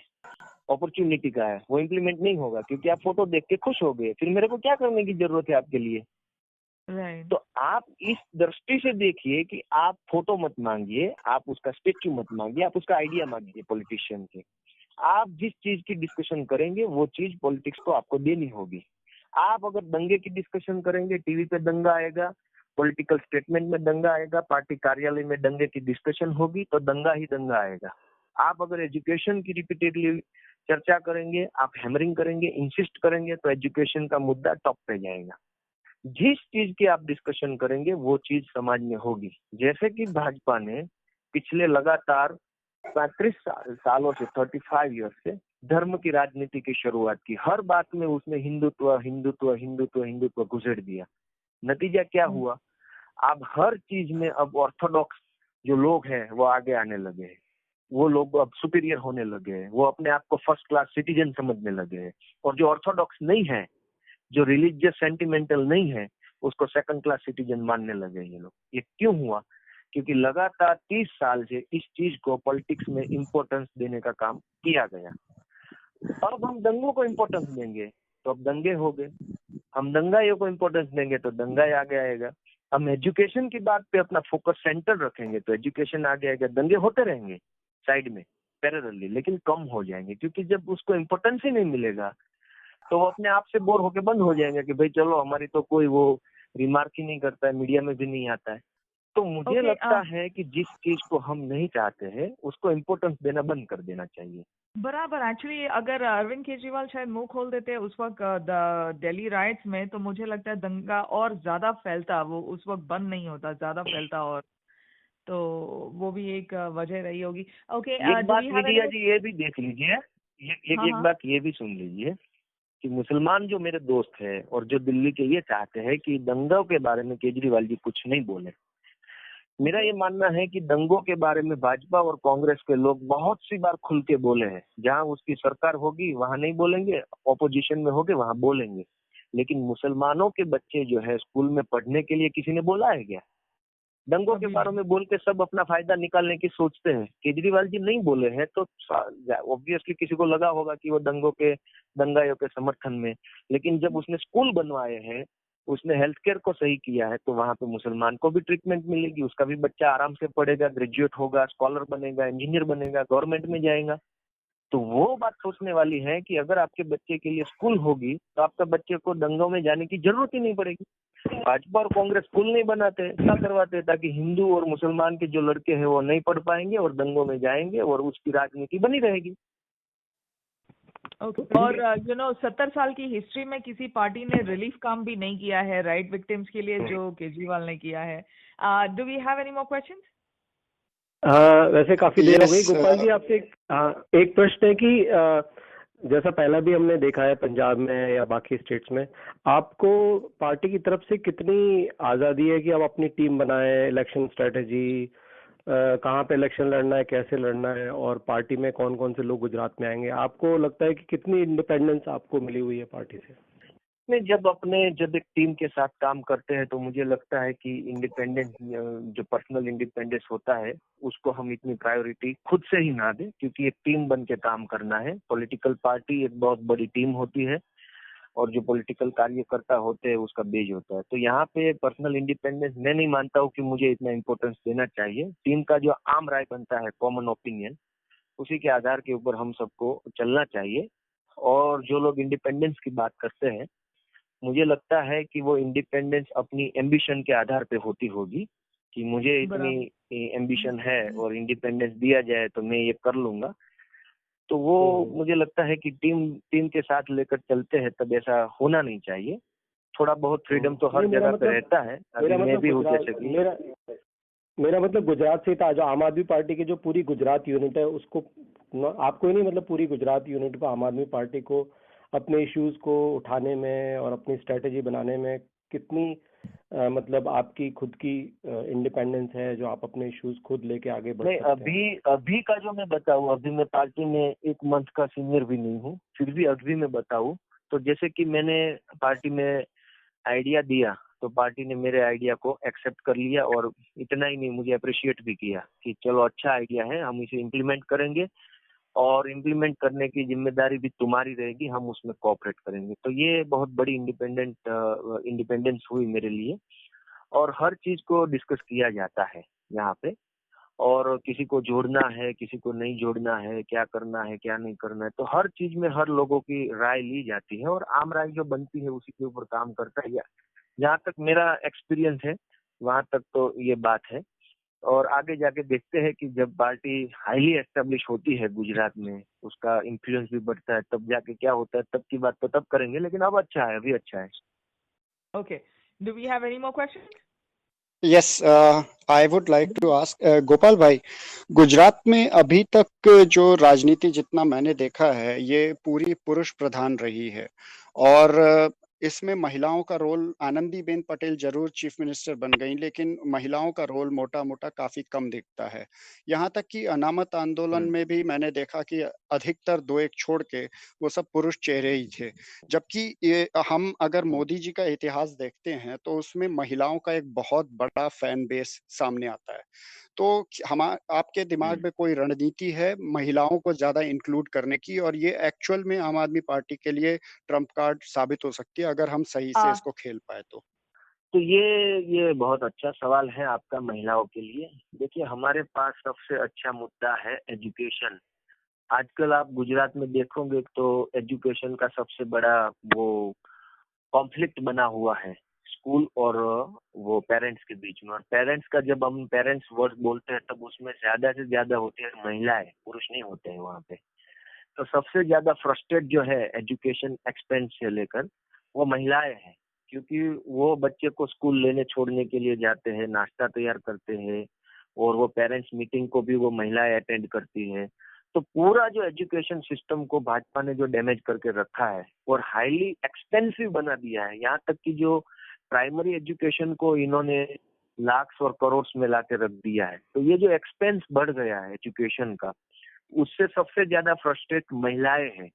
S2: अपॉर्चुनिटी का है, वो इम्प्लीमेंट नहीं होगा क्योंकि आप फोटो देख के खुश हो गए। फिर मेरे को क्या करने की जरूरत है आपके लिए?
S1: राइट।
S2: तो आप इस दृष्टि से देखिए कि आप फोटो मत मांगिए, आप उसका स्टेच्यू मत मांगिए, आप उसका आइडिया मांगिए पॉलिटिशियन के। आप जिस चीज की डिस्कशन करेंगे वो चीज पॉलिटिक्स को आपको देनी होगी। आप अगर दंगे की डिस्कशन करेंगे, टीवी पे दंगा आएगा, पॉलिटिकल स्टेटमेंट में दंगा आएगा, पार्टी कार्यालय में दंगे की डिस्कशन होगी, तो दंगा ही दंगा आएगा। आप अगर एजुकेशन की रिपीटेडली चर्चा करेंगे, आप हैमरिंग करेंगे, इंसिस्ट करेंगे, तो एजुकेशन का मुद्दा टॉप पे जाएगा। जिस चीज की आप डिस्कशन करेंगे वो चीज समाज में होगी। जैसे कि भाजपा ने पिछले लगातार 35 सालों से 35 ईयर्स से धर्म की राजनीति की शुरुआत की। हर बात में उसने हिंदुत्व हिंदुत्व हिंदुत्व हिंदुत्व घुसेड़ दिया। नतीजा क्या हुआ? अब हर चीज में अब ऑर्थोडॉक्स जो लोग हैं वो आगे आने लगे हैं, वो लोग अब सुपीरियर होने लगे हैं, वो अपने आप को फर्स्ट क्लास सिटीजन समझने लगे हैं। और जो ऑर्थोडॉक्स नहीं है, जो रिलीजियस सेंटिमेंटल नहीं है, उसको सेकंड क्लास सिटीजन मानने लगे ये लोग। ये क्यों हुआ? क्योंकि लगातार 30 साल से इस चीज को पॉलिटिक्स में इम्पोर्टेंस देने का काम किया गया। अब हम दंगों को इम्पोर्टेंस देंगे तो अब दंगे हो गए, हम दंगाइयों को इम्पोर्टेंस देंगे तो दंगा आगे आएगा। हम एजुकेशन की बात पे अपना फोकस सेंटर रखेंगे तो एजुकेशन आगे आएगा। दंगे होते रहेंगे साइड में पैरेलली, लेकिन कम हो जाएंगे, क्योंकि जब उसको इम्पोर्टेंस ही नहीं मिलेगा तो वो अपने आप से बोर होके बंद हो जाएंगे कि भाई चलो हमारी तो कोई वो रिमार्क ही नहीं करता है, मीडिया में भी नहीं आता है। तो मुझे लगता है कि जिस चीज को हम नहीं चाहते हैं उसको इम्पोर्टेंस देना बंद कर देना चाहिए।
S1: बराबर। एक्चुअली अगर अरविंद केजरीवाल शायद मुंह खोल देते उस वक्त दिल्ली राइट्स में, तो मुझे लगता है दंगा और ज्यादा फैलता, वो उस वक्त बंद नहीं होता, ज्यादा फैलता। और तो वो भी एक वजह रही होगी। ओके,
S2: एक बात मीडिया जी ये भी देख लीजिए, एक बात ये भी सुन लीजिए कि मुसलमान जो मेरे दोस्त हैं और जो दिल्ली के ये चाहते हैं कि दंगों के बारे में केजरीवाल जी कुछ नहीं बोले। मेरा ये मानना है कि दंगों के बारे में भाजपा और कांग्रेस के लोग बहुत सी बार खुल के बोले हैं। जहां उसकी सरकार होगी वहां नहीं बोलेंगे, ऑपोजिशन में होगे वहां बोलेंगे। लेकिन मुसलमानों के बच्चे जो है स्कूल में पढ़ने के लिए किसी ने बोला है क्या? दंगों के बारे में बोल के सब अपना फायदा निकालने की सोचते हैं। केजरीवाल जी नहीं बोले हैं तो ऑब्वियसली किसी को लगा होगा कि वो दंगाइयों के समर्थन में। लेकिन जब उसने स्कूल बनवाए हैं, उसने हेल्थ केयर को सही किया है, तो वहां पे मुसलमान को भी ट्रीटमेंट मिलेगी, उसका भी बच्चा आराम से पढ़ेगा, ग्रेजुएट होगा, स्कॉलर बनेगा, इंजीनियर बनेगा, गवर्नमेंट में जाएगा। तो वो बात सोचने वाली है कि अगर आपके बच्चे के लिए स्कूल होगी तो आपका बच्चे को दंगों में जाने की जरूरत ही नहीं पड़ेगी। भाजपा और कांग्रेस स्कूल नहीं बनाते, क्या करवाते, ताकि हिंदू और मुसलमान के जो लड़के हैं वो नहीं पढ़ पाएंगे और दंगों में जाएंगे और उसकी राजनीति बनी रहेगी।
S1: और 70 साल की हिस्ट्री में किसी पार्टी ने रिलीफ काम भी नहीं किया है राइट विक्टिम्स के लिए जो केजरीवाल ने किया है। Do we have any more questions?
S5: वैसे काफी देर हो गई। गोपाल जी आपसे एक प्रश्न है कि जैसा पहला भी हमने देखा है पंजाब में या बाकी स्टेट्स में, आपको पार्टी की तरफ से कितनी आज़ादी है कि आप अपनी टीम बनाएं, इलेक्शन स्ट्रेटेजी, कहाँ पे इलेक्शन लड़ना है, कैसे लड़ना है, और पार्टी में कौन कौन से लोग गुजरात में आएंगे? आपको लगता है कि कितनी इंडिपेंडेंस आपको मिली हुई है पार्टी से?
S2: में जब एक टीम के साथ काम करते हैं तो मुझे लगता है कि इंडिपेंडेंस, जो पर्सनल इंडिपेंडेंस होता है, उसको हम इतनी प्रायोरिटी खुद से ही ना दें, क्योंकि एक टीम बन के काम करना है। पॉलिटिकल पार्टी एक बहुत बड़ी टीम होती है और जो पॉलिटिकल कार्यकर्ता होते हैं उसका बेज होता है। तो यहाँ पे पर्सनल इंडिपेंडेंस मैं नहीं मानता हूँ कि मुझे इतना इम्पोर्टेंस देना चाहिए। टीम का जो आम राय बनता है, कॉमन ओपिनियन, उसी के आधार के ऊपर हम सबको चलना चाहिए। और जो लोग इंडिपेंडेंस की बात करते हैं, मुझे लगता है कि वो इंडिपेंडेंस अपनी एम्बिशन के आधार पे होती होगी कि मुझे इतनी एम्बिशन है और इंडिपेंडेंस दिया जाए तो मैं ये कर लूंगा। तो वो मुझे लगता है कि टीम के साथ लेकर चलते हैं तब ऐसा होना नहीं चाहिए। थोड़ा बहुत फ्रीडम तो हर जगह पे रहता है। अभी मैं भी हूँ जैसे कि
S5: मेरा मतलब गुजरात से था, जो आम आदमी पार्टी की जो पूरी गुजरात यूनिट है उसको आपको ही नहीं, मतलब पूरी गुजरात यूनिट को, आम आदमी पार्टी को अपने इश्यूज को उठाने में और अपनी स्ट्रेटेजी बनाने में कितनी मतलब आपकी खुद की इंडिपेंडेंस है, जो आप अपने इश्यूज खुद लेके आगे बढ़
S2: नहीं,
S5: सकते हैं?
S2: अभी का जो मैं बताऊं, अभी मैं पार्टी में 1 मंथ का सीनियर भी नहीं हूँ, फिर भी अभी मैं बताऊं तो जैसे कि मैंने पार्टी में आइडिया दिया तो पार्टी ने मेरे आइडिया को एक्सेप्ट कर लिया, और इतना ही नहीं, मुझे अप्रिशिएट भी किया कि चलो अच्छा आइडिया है, हम इसे इम्प्लीमेंट करेंगे और इम्प्लीमेंट करने की जिम्मेदारी भी तुम्हारी रहेगी, हम उसमें कोऑपरेट करेंगे। तो ये बहुत बड़ी इंडिपेंडेंस हुई मेरे लिए, और हर चीज को डिस्कस किया जाता है यहाँ पे, और किसी को जोड़ना है, किसी को नहीं जोड़ना है, क्या करना है क्या नहीं करना है, तो हर चीज में हर लोगों की राय ली जाती है, और आम राय जो बनती है उसी के ऊपर काम करता है। जहाँ तक मेरा एक्सपीरियंस है वहां तक तो ये बात है, और आगे जाके देखते हैं कि जब पार्टी हाईली एस्टेब्लिश होती है गुजरात में, उसका इन्फ्लुएंस भी बढ़ता है, तब जाके क्या होता है, तब की बात तो तब करेंगे, लेकिन अब अच्छा है, अभी अच्छा है।
S1: Okay. Do we have any more questions?
S9: Yes, I would like to ask Gopal भाई, गुजरात में अभी तक जो राजनीति जितना मैंने देखा है ये पूरी पुरुष प्रधान रही है, और इसमें महिलाओं का रोल, आनंदीबेन पटेल जरूर चीफ मिनिस्टर बन गई लेकिन महिलाओं का रोल मोटा मोटा काफी कम दिखता है। यहाँ तक कि अनामत आंदोलन में भी मैंने देखा कि अधिकतर 2-1 छोड़ के वो सब पुरुष चेहरे ही थे, जबकि ये हम अगर मोदी जी का इतिहास देखते हैं तो उसमें महिलाओं का एक बहुत बड़ा फैन बेस सामने आता है। तो आपके दिमाग में कोई रणनीति है महिलाओं को ज्यादा इंक्लूड करने की, और ये एक्चुअल में आम आदमी पार्टी के लिए ट्रम्प कार्ड साबित हो सकती है अगर हम सही से इसको खेल पाए तो?
S2: तो ये बहुत अच्छा सवाल है आपका महिलाओं के लिए। देखिए, हमारे पास सबसे अच्छा मुद्दा है एजुकेशन। आजकल आप गुजरात में देखोगे तो एजुकेशन का सबसे बड़ा वो कॉन्फ्लिक्ट बना हुआ है स्कूल और वो पेरेंट्स के बीच में। और पेरेंट्स का जब हम पेरेंट्स वर्ड बोलते हैं तब उसमें ज्यादा से ज्यादा होते हैं महिलाएं, पुरुष नहीं होते हैं वहाँ पे। तो सबसे ज्यादा फ्रस्ट्रेट जो है एजुकेशन एक्सपेंस से लेकर वो महिलाएं हैं, क्योंकि वो बच्चे को स्कूल लेने छोड़ने के लिए जाते हैं, नाश्ता तैयार करते हैं, और वो पेरेंट्स मीटिंग को भी वो महिलाएं अटेंड करती हैं। तो पूरा जो एजुकेशन सिस्टम को भाजपा ने जो डैमेज करके रखा है और हाईली एक्सपेंसिव बना दिया है, यहाँ तक कि जो प्राइमरी एजुकेशन को इन्होंने लाख और करोड़ में लाके रख दिया है। तो ये जो एक्सपेंस बढ़ गया है एजुकेशन का, उससे सबसे ज्यादा फ्रस्ट्रेट महिलाएं हैं,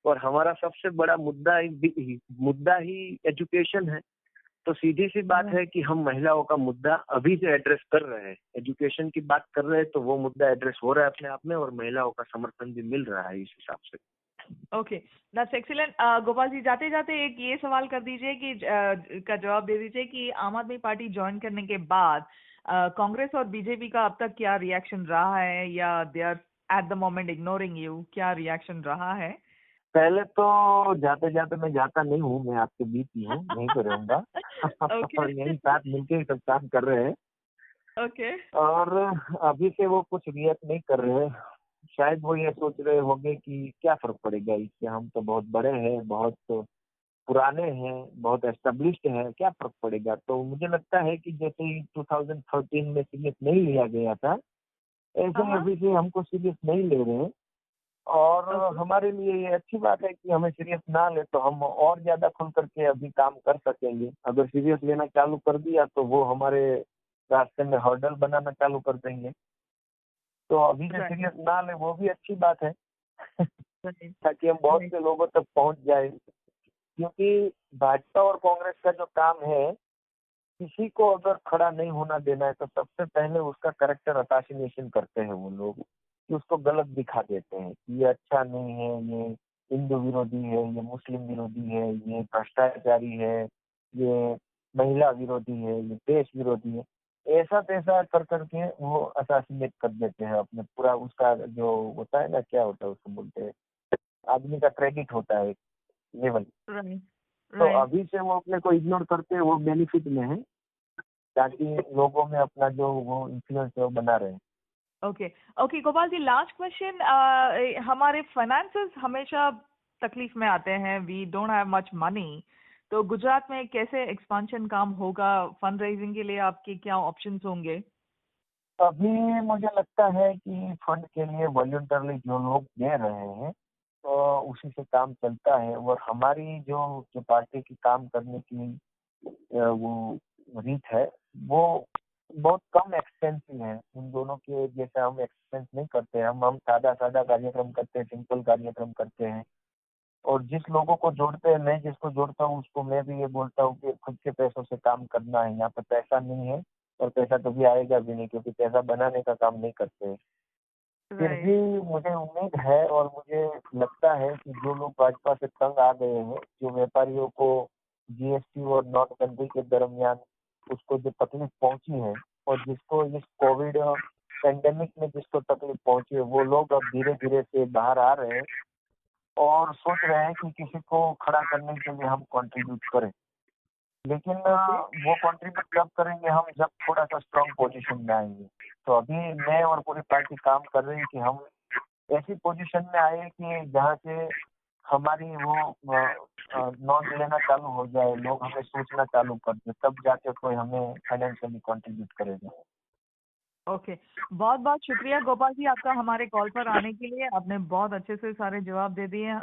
S2: और हमारा सबसे बड़ा मुद्दा ही एजुकेशन है। तो सीधी सी बात है कि हम महिलाओं का मुद्दा अभी से एड्रेस कर रहे हैं, एजुकेशन की बात कर रहे हैं, तो वो मुद्दा एड्रेस हो रहा है अपने आप में, और महिलाओं का समर्थन भी मिल रहा है इस हिसाब से।
S1: Okay, that's excellent. Gopal ji, जाते जाते एक ये सवाल कर दीजिए कि का जवाब दे दीजिए कि आम आदमी पार्टी ज्वाइन करने के बाद कांग्रेस और बीजेपी का अब तक क्या रिएक्शन रहा है, या they are at the moment ignoring you, क्या रिएक्शन रहा है?
S2: पहले तो जाते जाते मैं जाता नहीं हूँ, मैं आपके बीच ही हूँ, यहीं पे रहूंगा। और यहीं साथ मिलके सब काम कर रहे हैं।
S1: ओके।
S2: और अभी से वो कुछ रिएक्ट नहीं कर रहे हैं। शायद वो ये सोच रहे होंगे कि क्या फर्क पड़ेगा इससे, हम तो बहुत बड़े हैं, बहुत पुराने हैं, बहुत एस्टेब्लिश्ड हैं, क्या फर्क पड़ेगा। तो मुझे लगता है कि जैसे ही 2013 में सीरियस नहीं लिया गया था, ऐसे अभी से हमको सीरियस नहीं ले रहे हैं। और हमारे लिए ये अच्छी बात है कि हमें सीरियस ना ले, तो हम और ज्यादा खुल करके अभी काम कर सकेंगे। अगर सीरियस लेना चालू कर दिया तो वो हमारे रास्ते में हर्डल बनाना चालू कर देंगे। तो अभी से सीरियस ना ले, वो भी अच्छी बात है ताकि हम बहुत से लोगों तक पहुंच जाए। क्योंकि भाजपा और कांग्रेस का जो काम है, किसी को अगर खड़ा नहीं होना देना है तो सबसे पहले उसका कैरेक्टर असासिनेशन करते हैं वो लोग, कि उसको गलत दिखा देते हैं, ये अच्छा नहीं है, ये हिंदू विरोधी है, ये मुस्लिम विरोधी है, ये भ्रष्टाचारी है, ये महिला विरोधी है, ये देश विरोधी है। ऐसा तैसा कर करके वो असासिनेट कर देते हैं अपने पूरा, उसका जो होता है ना, क्या होता है उसको बोलते हैं, आदमी का क्रेडिट होता है लेवल। तो अभी से वो अपने को इग्नोर करते हैं, वो बेनिफिट में है, ताकि लोगों में अपना जो वो इन्फ्लुएंस है वो बना रहे।
S1: Okay okay Gopal ji, last question. हमारे फाइनेंसेस हमेशा तकलीफ में आते हैं, we don't have much money, तो गुजरात में कैसे एक्सपेंशन काम होगा? फंड रेजिंग के लिए आपके क्या ऑप्शंस होंगे?
S2: अभी मुझे लगता है कि फंड के लिए वॉलंटरली जो लोग दे रहे हैं उसी से काम चलता है। और हमारी जो पार्टी की काम करने की वो रीत है वो बहुत कम एक्सपेंसिव है। उन दोनों के जैसे हम एक्सपेंस नहीं करते हैं। हम सादा कार्यक्रम करते हैं, सिंपल कार्यक्रम करते हैं। और जिस लोगों को जोड़ते हैं, मैं जिसको जोड़ता हूँ उसको मैं भी ये बोलता हूँ कि खुद के पैसों से काम करना है। यहाँ पर पैसा नहीं है और पैसा कभी आएगा भी नहीं, क्योंकि पैसा बनाने का काम नहीं करते हैं। फिर भी मुझे उम्मीद है और मुझे लगता है कि जो लोग भाजपा से तंग आ गए हैं, जो व्यापारियों को जीएसटी और नोटबंदी के दरमियान उसको जो तकलीफ पहुंची है, और जिसको इस कोविड पेंडेमिक में जिसको तकलीफ पहुंची है, वो लोग अब धीरे धीरे से बाहर आ रहे हैं और सोच रहे हैं कि किसी को खड़ा करने के लिए हम कंट्रीब्यूट करें। लेकिन वो कंट्रीब्यूट कब करेंगे हम, जब थोड़ा सा स्ट्रांग पोजीशन में आएंगे। तो अभी मैं और पूरी पार्टी काम कर रही है कि हम ऐसी पोजीशन में आए कि जहाँ से हमारी वो नोट लेना चालू हो जाए, लोग हमें सोचना चालू कर दे, तब जाके कोई हमें फाइनेंशियली कंट्रीब्यूट करेगा।
S1: ओके, बहुत बहुत शुक्रिया गोपाल जी आपका हमारे कॉल पर आने के लिए। आपने बहुत अच्छे से सारे जवाब दे दिए।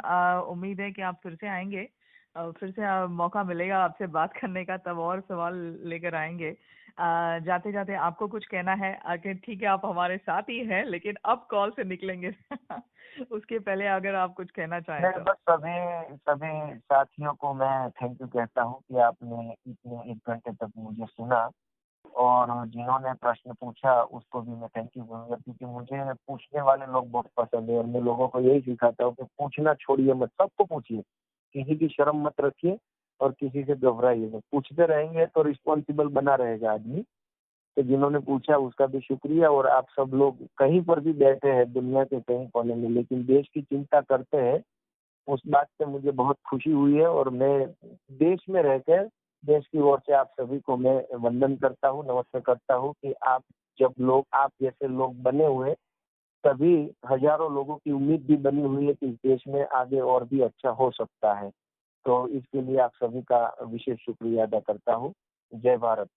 S1: उम्मीद है कि आप फिर से आएंगे, फिर से मौका मिलेगा आपसे बात करने का, तब और सवाल लेकर आएंगे। जाते जाते आपको कुछ कहना है? आगे ठीक है, आप हमारे साथ ही हैं, लेकिन अब कॉल से निकलेंगे उसके पहले अगर आप कुछ कहना चाहें तो।
S2: बस सभी साथियों को मैं थैंक यू कहता हूँ कि आपने इतने 1 घंटे तक मुझे सुना, और जिन्होंने प्रश्न पूछा उसको भी मैं थैंक यू कहूँगा, क्योंकि मुझे पूछने वाले लोग बहुत पसंद है। और मैं लोगों को यही सिखाता हूँ कि पूछना छोड़िए मत, सबको पूछिए, किसी की शर्म मत रखिए और किसी से घबराइए मत। पूछते रहेंगे तो रिस्पॉन्सिबल बना रहेगा आदमी। तो जिन्होंने पूछा उसका भी शुक्रिया। और आप सब लोग कहीं पर भी बैठे हैं दुनिया के कहीं कोने में, लेकिन देश की चिंता करते हैं, उस बात से मुझे बहुत खुशी हुई है। और मैं देश में रहकर देश की ओर से आप सभी को मैं वंदन करता हूँ, नमस्ते करता हूँ कि आप जैसे लोग बने हुए, सभी हजारों लोगों की उम्मीद भी बनी हुई है कि इस देश में आगे और भी अच्छा हो सकता है। तो इसके लिए आप सभी का विशेष शुक्रिया अदा करता हूँ। जय भारत।